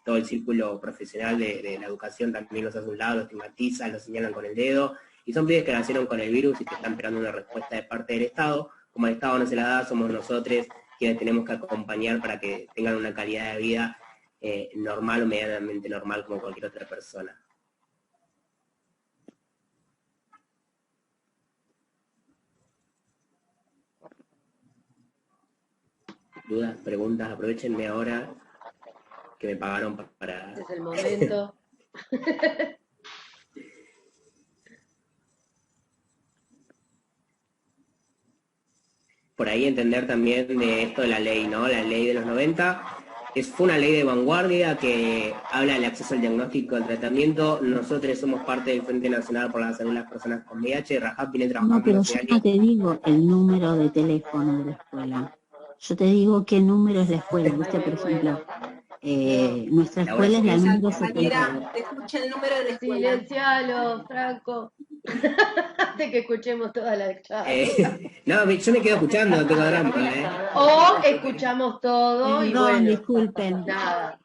todo el círculo profesional de la educación también los hace a un lado, los estigmatizan, los señalan con el dedo, y son pibes que nacieron con el virus y que están esperando una respuesta de parte del Estado. Como el Estado no se la da, somos nosotros quienes tenemos que acompañar para que tengan una calidad de vida normal o medianamente normal como cualquier otra persona. ¿Dudas, preguntas? Aprovechenme ahora que me pagaron para... Es el momento. Por ahí entender también de esto de la ley, ¿no? La ley de los 90 fue una ley de vanguardia que habla del acceso al diagnóstico, al tratamiento. Nosotros somos parte del Frente Nacional por la Salud de las Personas con VIH. Rajab viene trabajando... No, pero yo no te digo el número de teléfono de la escuela. Yo te digo qué número es la escuela. ¿Viste? Por ejemplo, nuestra escuela es la número 70. Te escucha el número de la escuela. Silencialo, Franco. Hasta que escuchemos toda la charla. No, yo me quedo escuchando, no tengo drama, O escuchamos todo y bueno. Disculpen. Nada.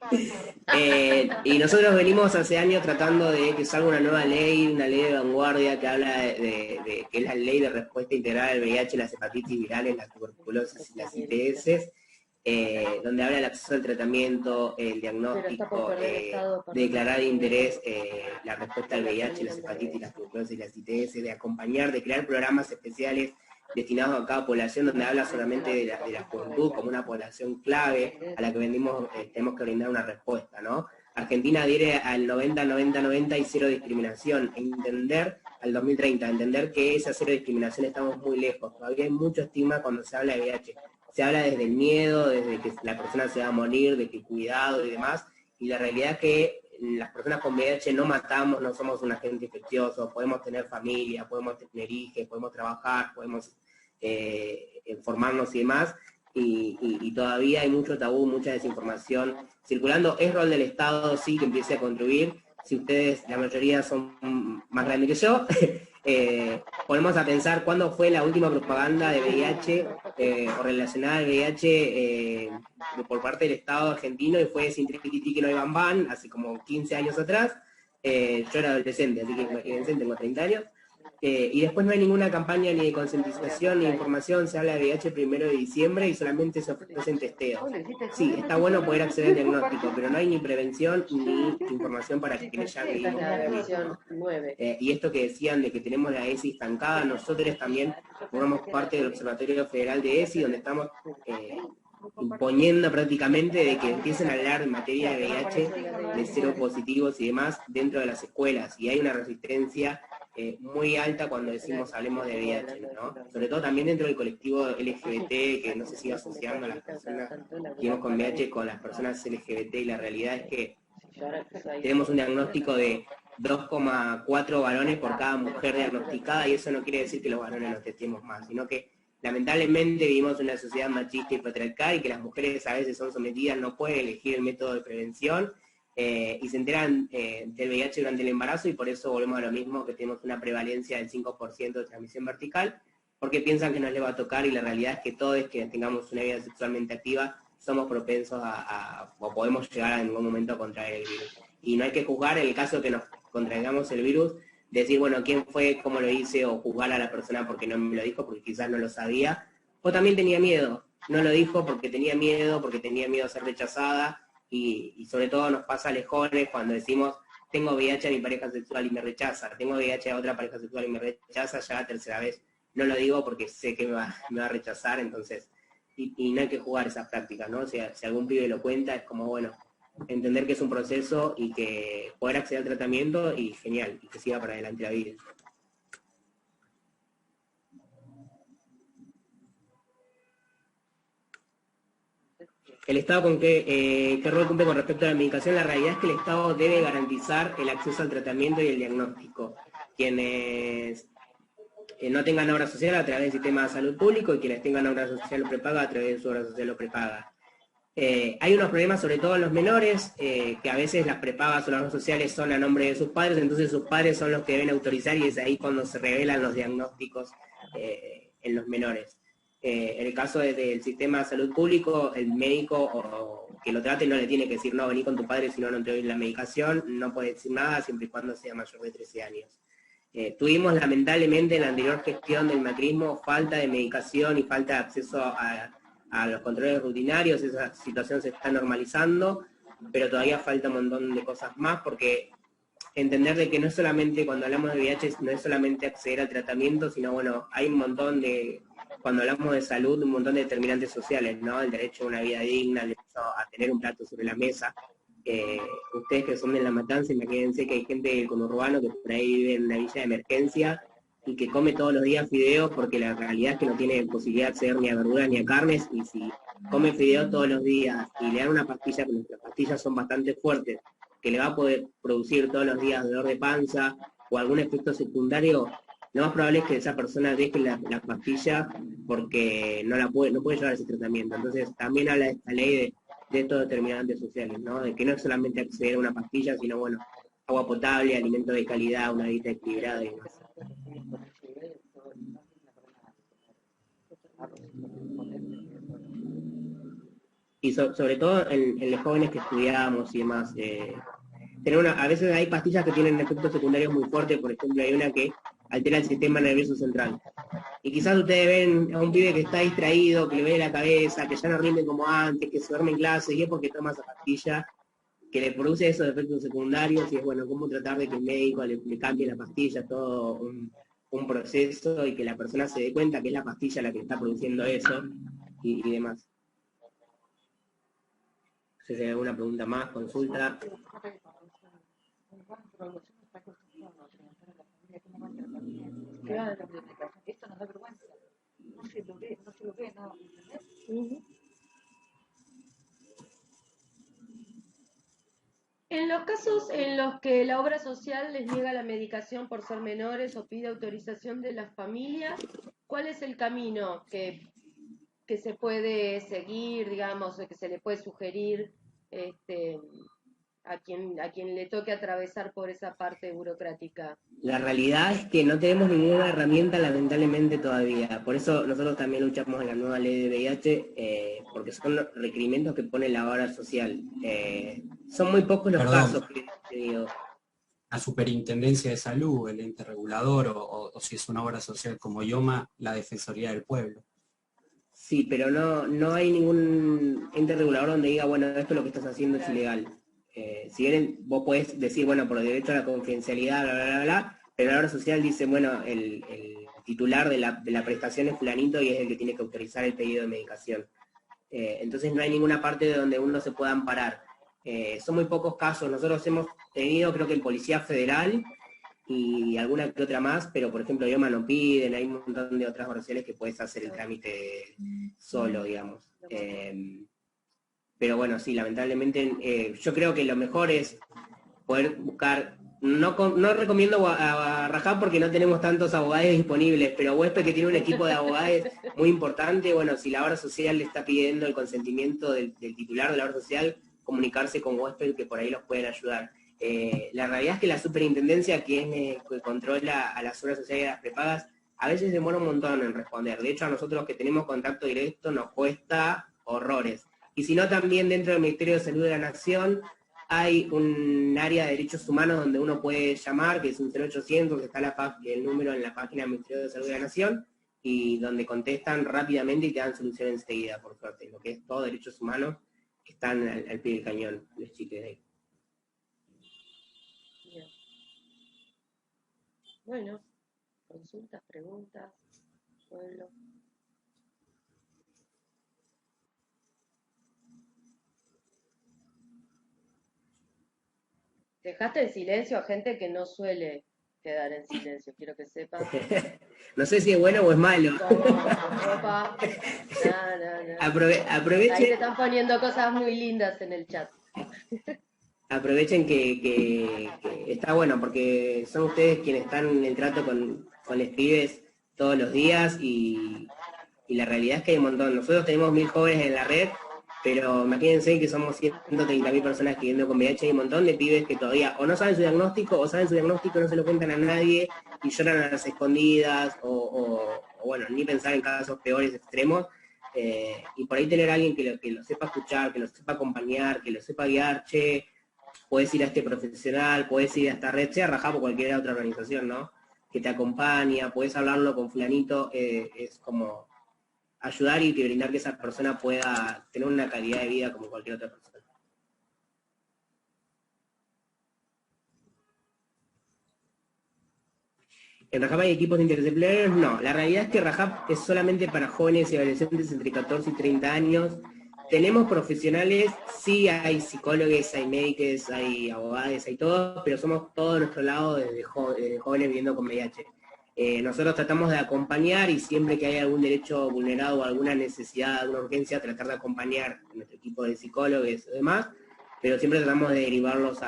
Y nosotros venimos hace años tratando de que salga una nueva ley, una ley de vanguardia que habla de que es la ley de respuesta integral al VIH, las hepatitis virales, la tuberculosis y las ITS, donde habla del acceso al tratamiento, el diagnóstico, de declarar de interés la respuesta al VIH, las hepatitis, las tuberculosis y las ITS, de acompañar, de crear programas especiales destinados a cada población, donde habla solamente de la juventud como una población clave a la que tenemos que brindar una respuesta, ¿no? Argentina adhiere al 90-90-90 y cero discriminación, entender al 2030, entender que esa cero discriminación estamos muy lejos, todavía hay mucho estigma cuando se habla de VIH. Se habla desde el miedo, desde que la persona se va a morir, de que cuidado y demás, y la realidad es que las personas con VIH no matamos, no somos un agente infeccioso, podemos tener familia, podemos tener hijos, podemos trabajar, podemos formarnos y demás, y todavía hay mucho tabú, mucha desinformación circulando. Es rol del Estado, sí, que empiece a contribuir. Si ustedes, la mayoría son más grandes que yo, ponemos a pensar cuándo fue la última propaganda de VIH o relacionada al VIH por parte del Estado argentino, y fue sin triqui que no hay bam, hace como 15 años atrás. Yo era adolescente, así que imagínense, tengo 30 años. Y después no hay ninguna campaña ni de concientización ni de información. Se habla de VIH 1 de diciembre y solamente se ofrecen testeos. Sí, está bueno poder acceder al diagnóstico, pero no hay ni prevención ni información para quienes ya vivimos. Y esto que decían de que tenemos la ESI estancada, nosotros también formamos parte del Observatorio Federal de ESI, donde estamos imponiendo prácticamente de que empiecen a hablar en materia de VIH, de cero positivos y demás dentro de las escuelas, y hay una resistencia muy alta cuando decimos hablemos de VIH, ¿no? Sobre todo también dentro del colectivo LGBT, que no se sigue asociando a las personas que vivimos con VIH con las personas LGBT, y la realidad es que tenemos un diagnóstico de 2,4 varones por cada mujer diagnosticada, y eso no quiere decir que los varones nos testemos más, sino que lamentablemente vivimos en una sociedad machista y patriarcal, y que las mujeres a veces son sometidas, no pueden elegir el método de prevención, y se enteran del VIH durante el embarazo, y por eso volvemos a lo mismo, que tenemos una prevalencia del 5% de transmisión vertical, porque piensan que nos le va a tocar, y la realidad es que todos que tengamos una vida sexualmente activa somos propensos o podemos llegar en algún momento a contraer el virus. Y no hay que juzgar en el caso que nos contraigamos el virus, decir, bueno, quién fue, cómo lo hice, o juzgar a la persona porque no me lo dijo, porque quizás no lo sabía, o también tenía miedo, no lo dijo porque tenía miedo a ser rechazada, y sobre todo nos pasa a lejones cuando decimos, tengo VIH a mi pareja sexual y me rechaza, tengo VIH a otra pareja sexual y me rechaza, ya la tercera vez no lo digo porque sé que me va a rechazar, entonces, y no hay que jugar esas prácticas, ¿no? O sea, si algún pibe lo cuenta, es como, bueno, entender que es un proceso y que poder acceder al tratamiento, y genial, y que siga para adelante la vida. El Estado con qué rol cumple con respecto a la medicación. La realidad es que el Estado debe garantizar el acceso al tratamiento y el diagnóstico. Quienes no tengan obra social a través del sistema de salud público, y quienes tengan obra social o prepaga a través de su obra social o prepaga. Hay unos problemas, sobre todo en los menores, que a veces las prepagas o las obras sociales son a nombre de sus padres, entonces sus padres son los que deben autorizar, y es ahí cuando se revelan los diagnósticos en los menores. En el caso del sistema de salud público, el médico o que lo trate no le tiene que decir, no, vení con tu padre, si no, no te doy la medicación, no puede decir nada siempre y cuando sea mayor de 13 años. Tuvimos lamentablemente en la anterior gestión del macrismo falta de medicación y falta de acceso a los controles rutinarios. Esa situación se está normalizando, pero todavía falta un montón de cosas más, porque entender de que no es solamente, cuando hablamos de VIH, no es solamente acceder al tratamiento, sino, bueno, hay un montón de, cuando hablamos de salud, un montón de determinantes sociales, ¿no? El derecho a una vida digna, el derecho a tener un plato sobre la mesa. Ustedes que son de La Matanza, imagínense que hay gente del conurbano que por ahí vive en una villa de emergencia y que come todos los días fideos, porque la realidad es que no tiene posibilidad de acceder ni a verduras ni a carnes, y si come fideos todos los días y le dan una pastilla, que nuestras pastillas son bastante fuertes, que le va a poder producir todos los días dolor de panza o algún efecto secundario, lo más probable es que esa persona deje la pastilla porque no puede llevar ese tratamiento. Entonces también habla esta ley de estos determinantes sociales, ¿no? De que no es solamente acceder a una pastilla, sino, bueno, agua potable, alimento de calidad, una dieta equilibrada y demás. Y sobre todo en los jóvenes que estudiamos y demás, a veces hay pastillas que tienen efectos secundarios muy fuertes. Por ejemplo, hay una que altera el sistema nervioso central. Y quizás ustedes ven a un pibe que está distraído, que le duele la cabeza, que ya no rinde como antes, que se duerme en clase, y es porque toma esa pastilla que le produce esos efectos secundarios, y es, bueno, cómo tratar de que el médico le cambie la pastilla, todo un proceso, y que la persona se dé cuenta que es la pastilla la que está produciendo eso, y demás. No sé si hay alguna pregunta más, consulta. Esto nos da vergüenza. No se lo ve, ¿no? ¿Entendés? En los casos en los que la obra social les niega la medicación por ser menores o pide autorización de las familias, ¿cuál es el camino que se puede seguir, digamos, o que se le puede sugerir a quien le toque atravesar por esa parte burocrática? La realidad es que no tenemos ninguna herramienta, lamentablemente, todavía. Por eso nosotros también luchamos en la nueva ley de VIH, porque son los requerimientos que pone la obra social. Son muy pocos los casos que digo. La Superintendencia de Salud, el ente regulador, o si es una obra social como IOMA, la Defensoría del Pueblo. Sí, pero no hay ningún ente regulador donde diga, bueno, esto lo que estás haciendo es ilegal. Si bien vos podés decir, bueno, por derecho a la confidencialidad, bla, bla, bla, bla, pero la obra social dice, bueno, el titular de la prestación es fulanito y es el que tiene que autorizar el pedido de medicación. Entonces no hay ninguna parte de donde uno se pueda amparar. Son muy pocos casos. Nosotros hemos tenido, creo que en Policía Federal y alguna que otra más, pero por ejemplo IOMA no piden, hay un montón de otras obras sociales que puedes hacer el trámite solo, digamos. Pero bueno, sí, lamentablemente yo creo que lo mejor es poder buscar, no recomiendo a Rajá porque no tenemos tantos abogados disponibles, pero Huésped, que tiene un equipo de abogados muy importante, bueno, si la obra social le está pidiendo el consentimiento del titular de la obra social, comunicarse con huésped que por ahí los pueden ayudar. La realidad es que la superintendencia, que controla a las obras sociales y a las prepagas, a veces demora un montón en responder. De hecho, a nosotros que tenemos contacto directo nos cuesta horrores. Y si no, también dentro del Ministerio de Salud de la Nación hay un área de derechos humanos donde uno puede llamar, que es un 0800, que está el número en la página del Ministerio de Salud de la Nación, y donde contestan rápidamente y te dan solución enseguida, por suerte. Lo que es todo derechos humanos, que están al pie del cañón, los chiques de ahí. Bien. Bueno, consultas, preguntas, pueblo. Dejaste en silencio a gente que no suele quedar en silencio, quiero que sepas. No sé si es bueno o es malo. Opa. No. Aprovechen. Ahí te están poniendo cosas muy lindas en el chat. Aprovechen que está bueno, porque son ustedes quienes están en el trato con los pibes todos los días, y la realidad es que hay un montón. Nosotros tenemos 1000 jóvenes en la red, pero imagínense que somos 130.000 personas viviendo con VIH. Hay un montón de pibes que todavía o no saben su diagnóstico, o saben su diagnóstico y no se lo cuentan a nadie, y lloran a las escondidas, o bueno, ni pensar en casos peores, extremos. Y por ahí tener a alguien que lo sepa escuchar, que lo sepa acompañar, que lo sepa guiar, che, puedes ir a este profesional, puedes ir a esta red, sea Rajab o cualquier otra organización, ¿no? Que te acompaña, puedes hablarlo con fulanito, es como ayudar y brindar que esa persona pueda tener una calidad de vida como cualquier otra persona. ¿En Rajab hay equipos interdisciplinarios? No, la realidad es que Rajab es solamente para jóvenes y adolescentes entre 14 y 30 años. Tenemos profesionales, sí hay psicólogos, hay médicos, hay abogados, hay todo, pero somos todos de nuestro lado desde jóvenes viviendo con VIH. Nosotros tratamos de acompañar, y siempre que hay algún derecho vulnerado o alguna necesidad, alguna urgencia, tratar de acompañar a nuestro equipo de psicólogos y demás, pero siempre tratamos de derivarlos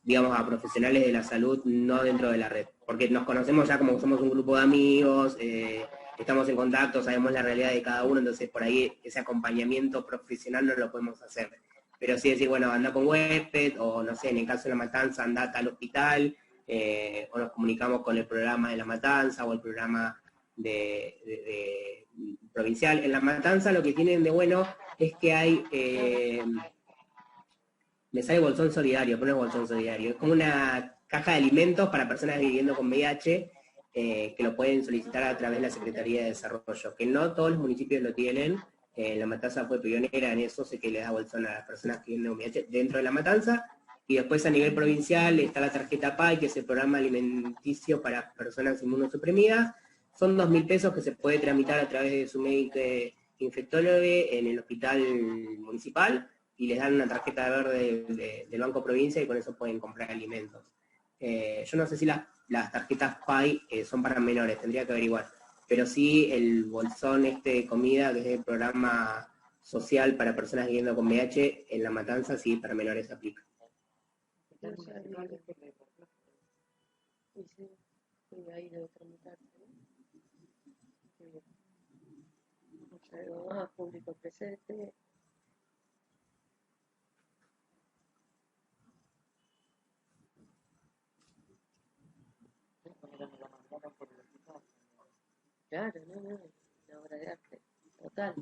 digamos, a profesionales de la salud, no dentro de la red, porque nos conocemos ya como somos un grupo de amigos, estamos en contacto, sabemos la realidad de cada uno, entonces por ahí ese acompañamiento profesional no lo podemos hacer. Pero sí decir, bueno, anda con huésped, o no sé, en el caso de La Matanza, andate al hospital, o nos comunicamos con el programa de La Matanza o el programa de provincial. En La Matanza lo que tienen de bueno es que hay, me sale bolsón solidario, pone bolsón solidario, es como una caja de alimentos para personas viviendo con VIH, que lo pueden solicitar a través de la Secretaría de Desarrollo, que no todos los municipios lo tienen. La Matanza fue pionera en eso, sé que le da bolsón a las personas que viven con VIH dentro de La Matanza. Y después a nivel provincial está la tarjeta PAI, que es el programa alimenticio para personas inmunosuprimidas. Son 2.000 pesos que se puede tramitar a través de su médico infectólogo en el hospital municipal, y les dan una tarjeta verde del Banco Provincia, y con eso pueden comprar alimentos. Yo no sé si las tarjetas PAI son para menores, tendría que averiguar. Pero sí el bolsón de comida, que es el programa social para personas viviendo con VIH, en La Matanza sí, para menores se aplica. Ahí debo tramitar. Algo más, público presente. Claro, no, una obra de arte, total.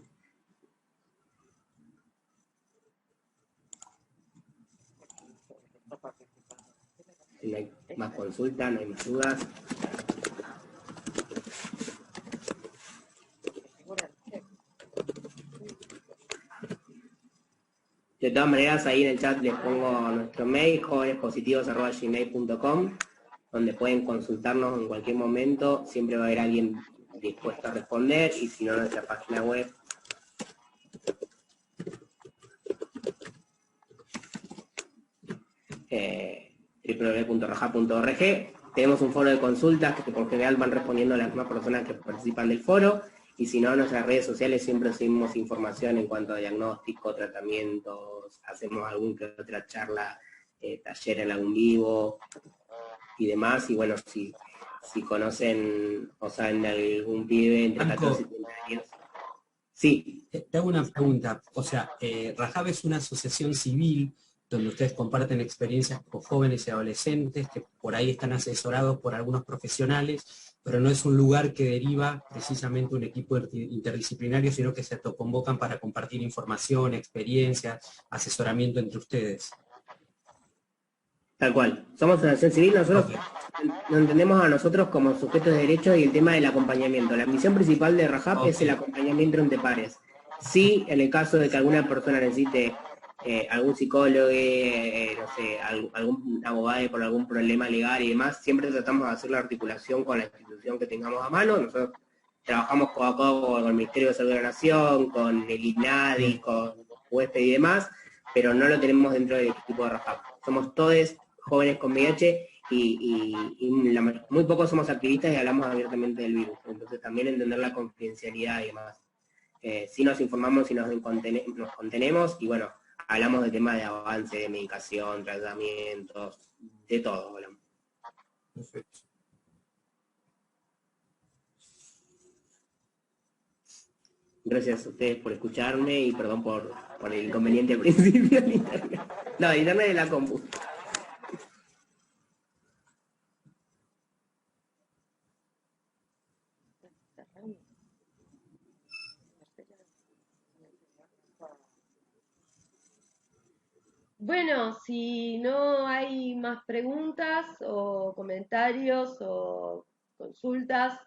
No hay más consultas, no hay más dudas. De todas maneras, ahí en el chat les pongo nuestro mail, jovenespositivos@gmail.com, donde pueden consultarnos en cualquier momento. Siempre va a haber alguien dispuesto a responder, y si no, en nuestra página web. www.rajab.org. Tenemos un foro de consultas que por general van respondiendo las mismas personas que participan del foro, y si no, en nuestras redes sociales siempre subimos información en cuanto a diagnóstico, tratamientos, hacemos alguna que otra charla, taller en algún vivo y demás. Y bueno, si conocen o saben de algún pibe entre 14 y 30 años. Sí, Te hago una pregunta. O sea, Rajab es una asociación civil donde ustedes comparten experiencias con jóvenes y adolescentes que por ahí están asesorados por algunos profesionales, pero no es un lugar que deriva precisamente un equipo interdisciplinario, sino que se convocan para compartir información, experiencias, asesoramiento entre ustedes. Tal cual. Somos una asociación civil, nosotros nos entendemos a nosotros como sujetos de derechos y el tema del acompañamiento. La misión principal de Rajab es el acompañamiento entre pares. Sí, en el caso de que alguna persona necesite algún psicólogo, no sé, algún abogado por algún problema legal y demás, siempre tratamos de hacer la articulación con la institución que tengamos a mano. Nosotros trabajamos codo a codo con el Ministerio de Salud de la Nación, con el INADI, con Huésped y demás, pero no lo tenemos dentro del equipo de Rajab. Somos todos jóvenes con VIH muy pocos somos activistas y hablamos abiertamente del virus. Entonces también entender la confidencialidad y demás. Sí nos informamos y nos contenemos y bueno, hablamos de temas de avance, de medicación, tratamientos, de todo hablamos. Perfecto. Gracias a ustedes por escucharme y perdón por el inconveniente al principio del internet. No, el internet de la compu. Bueno, si no hay más preguntas o comentarios o consultas,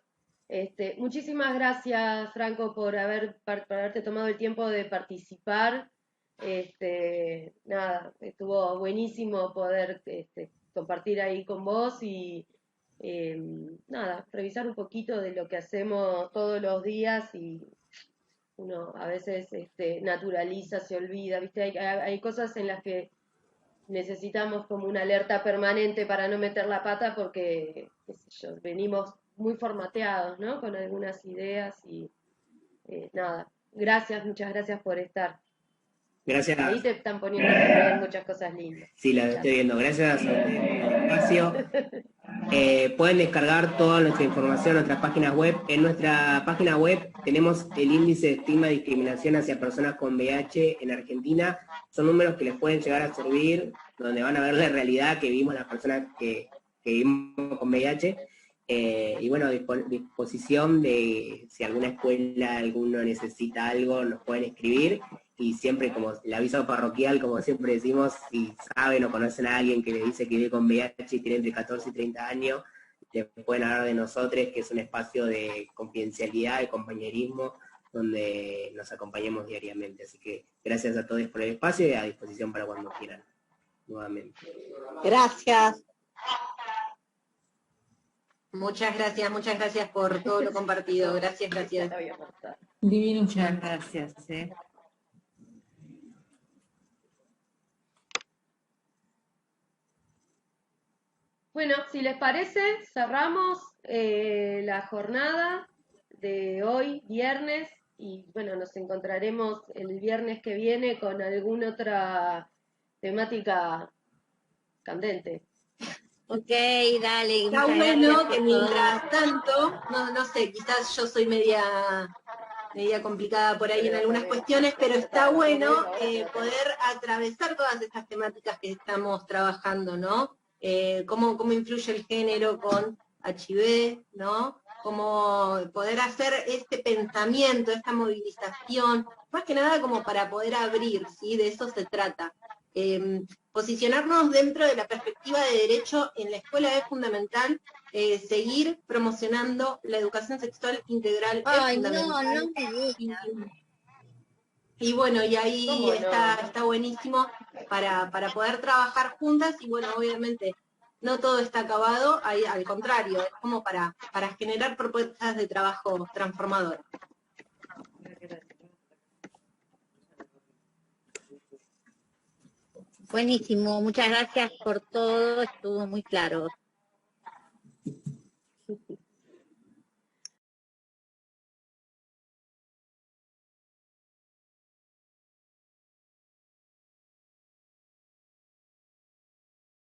muchísimas gracias, Franco, por haberte tomado el tiempo de participar. Nada, estuvo buenísimo poder compartir ahí con vos y nada, revisar un poquito de lo que hacemos todos los días y uno a veces naturaliza, se olvida, ¿viste? Hay cosas en las que necesitamos como una alerta permanente para no meter la pata porque, qué sé yo, venimos muy formateados, ¿no? Con algunas ideas y nada. Gracias, muchas gracias por estar. Gracias. Ahí te están poniendo también muchas cosas lindas. Sí, la estoy viendo. Gracias a ustedes por el espacio. Pueden descargar toda nuestra información en nuestras páginas web. En nuestra página web tenemos el índice de estigma y discriminación hacia personas con VIH en Argentina. Son números que les pueden llegar a servir, donde van a ver la realidad que vivimos las personas que vivimos con VIH. Y bueno, disposición de si alguna escuela, alguno necesita algo, nos pueden escribir. Y siempre, como el aviso parroquial, como siempre decimos, si saben o conocen a alguien que le dice que vive con VIH y tiene entre 14 y 30 años, les pueden hablar de nosotros, que es un espacio de confidencialidad, de compañerismo, donde nos acompañamos diariamente. Así que gracias a todos por el espacio y a disposición para cuando quieran, nuevamente. Gracias. Muchas gracias por todo lo compartido. Gracias. Divino, muchas gracias. Bueno, si les parece, cerramos la jornada de hoy, viernes, y bueno, nos encontraremos el viernes que viene con alguna otra temática candente. Ok, dale. Está bueno que mientras tanto, no sé, quizás yo soy media complicada por ahí en algunas cuestiones, pero está bueno poder atravesar todas estas temáticas que estamos trabajando, ¿no? Cómo influye el género con HIV, ¿no? Cómo poder hacer este pensamiento, esta movilización, más que nada como para poder abrir, ¿sí? De eso se trata. Posicionarnos dentro de la perspectiva de derecho en la escuela es fundamental, seguir promocionando la educación sexual integral es fundamental. Y bueno, y ahí está buenísimo para poder trabajar juntas y bueno, obviamente no todo está acabado, ahí, al contrario, es como para generar propuestas de trabajo transformador. Buenísimo, muchas gracias por todo, estuvo muy claro.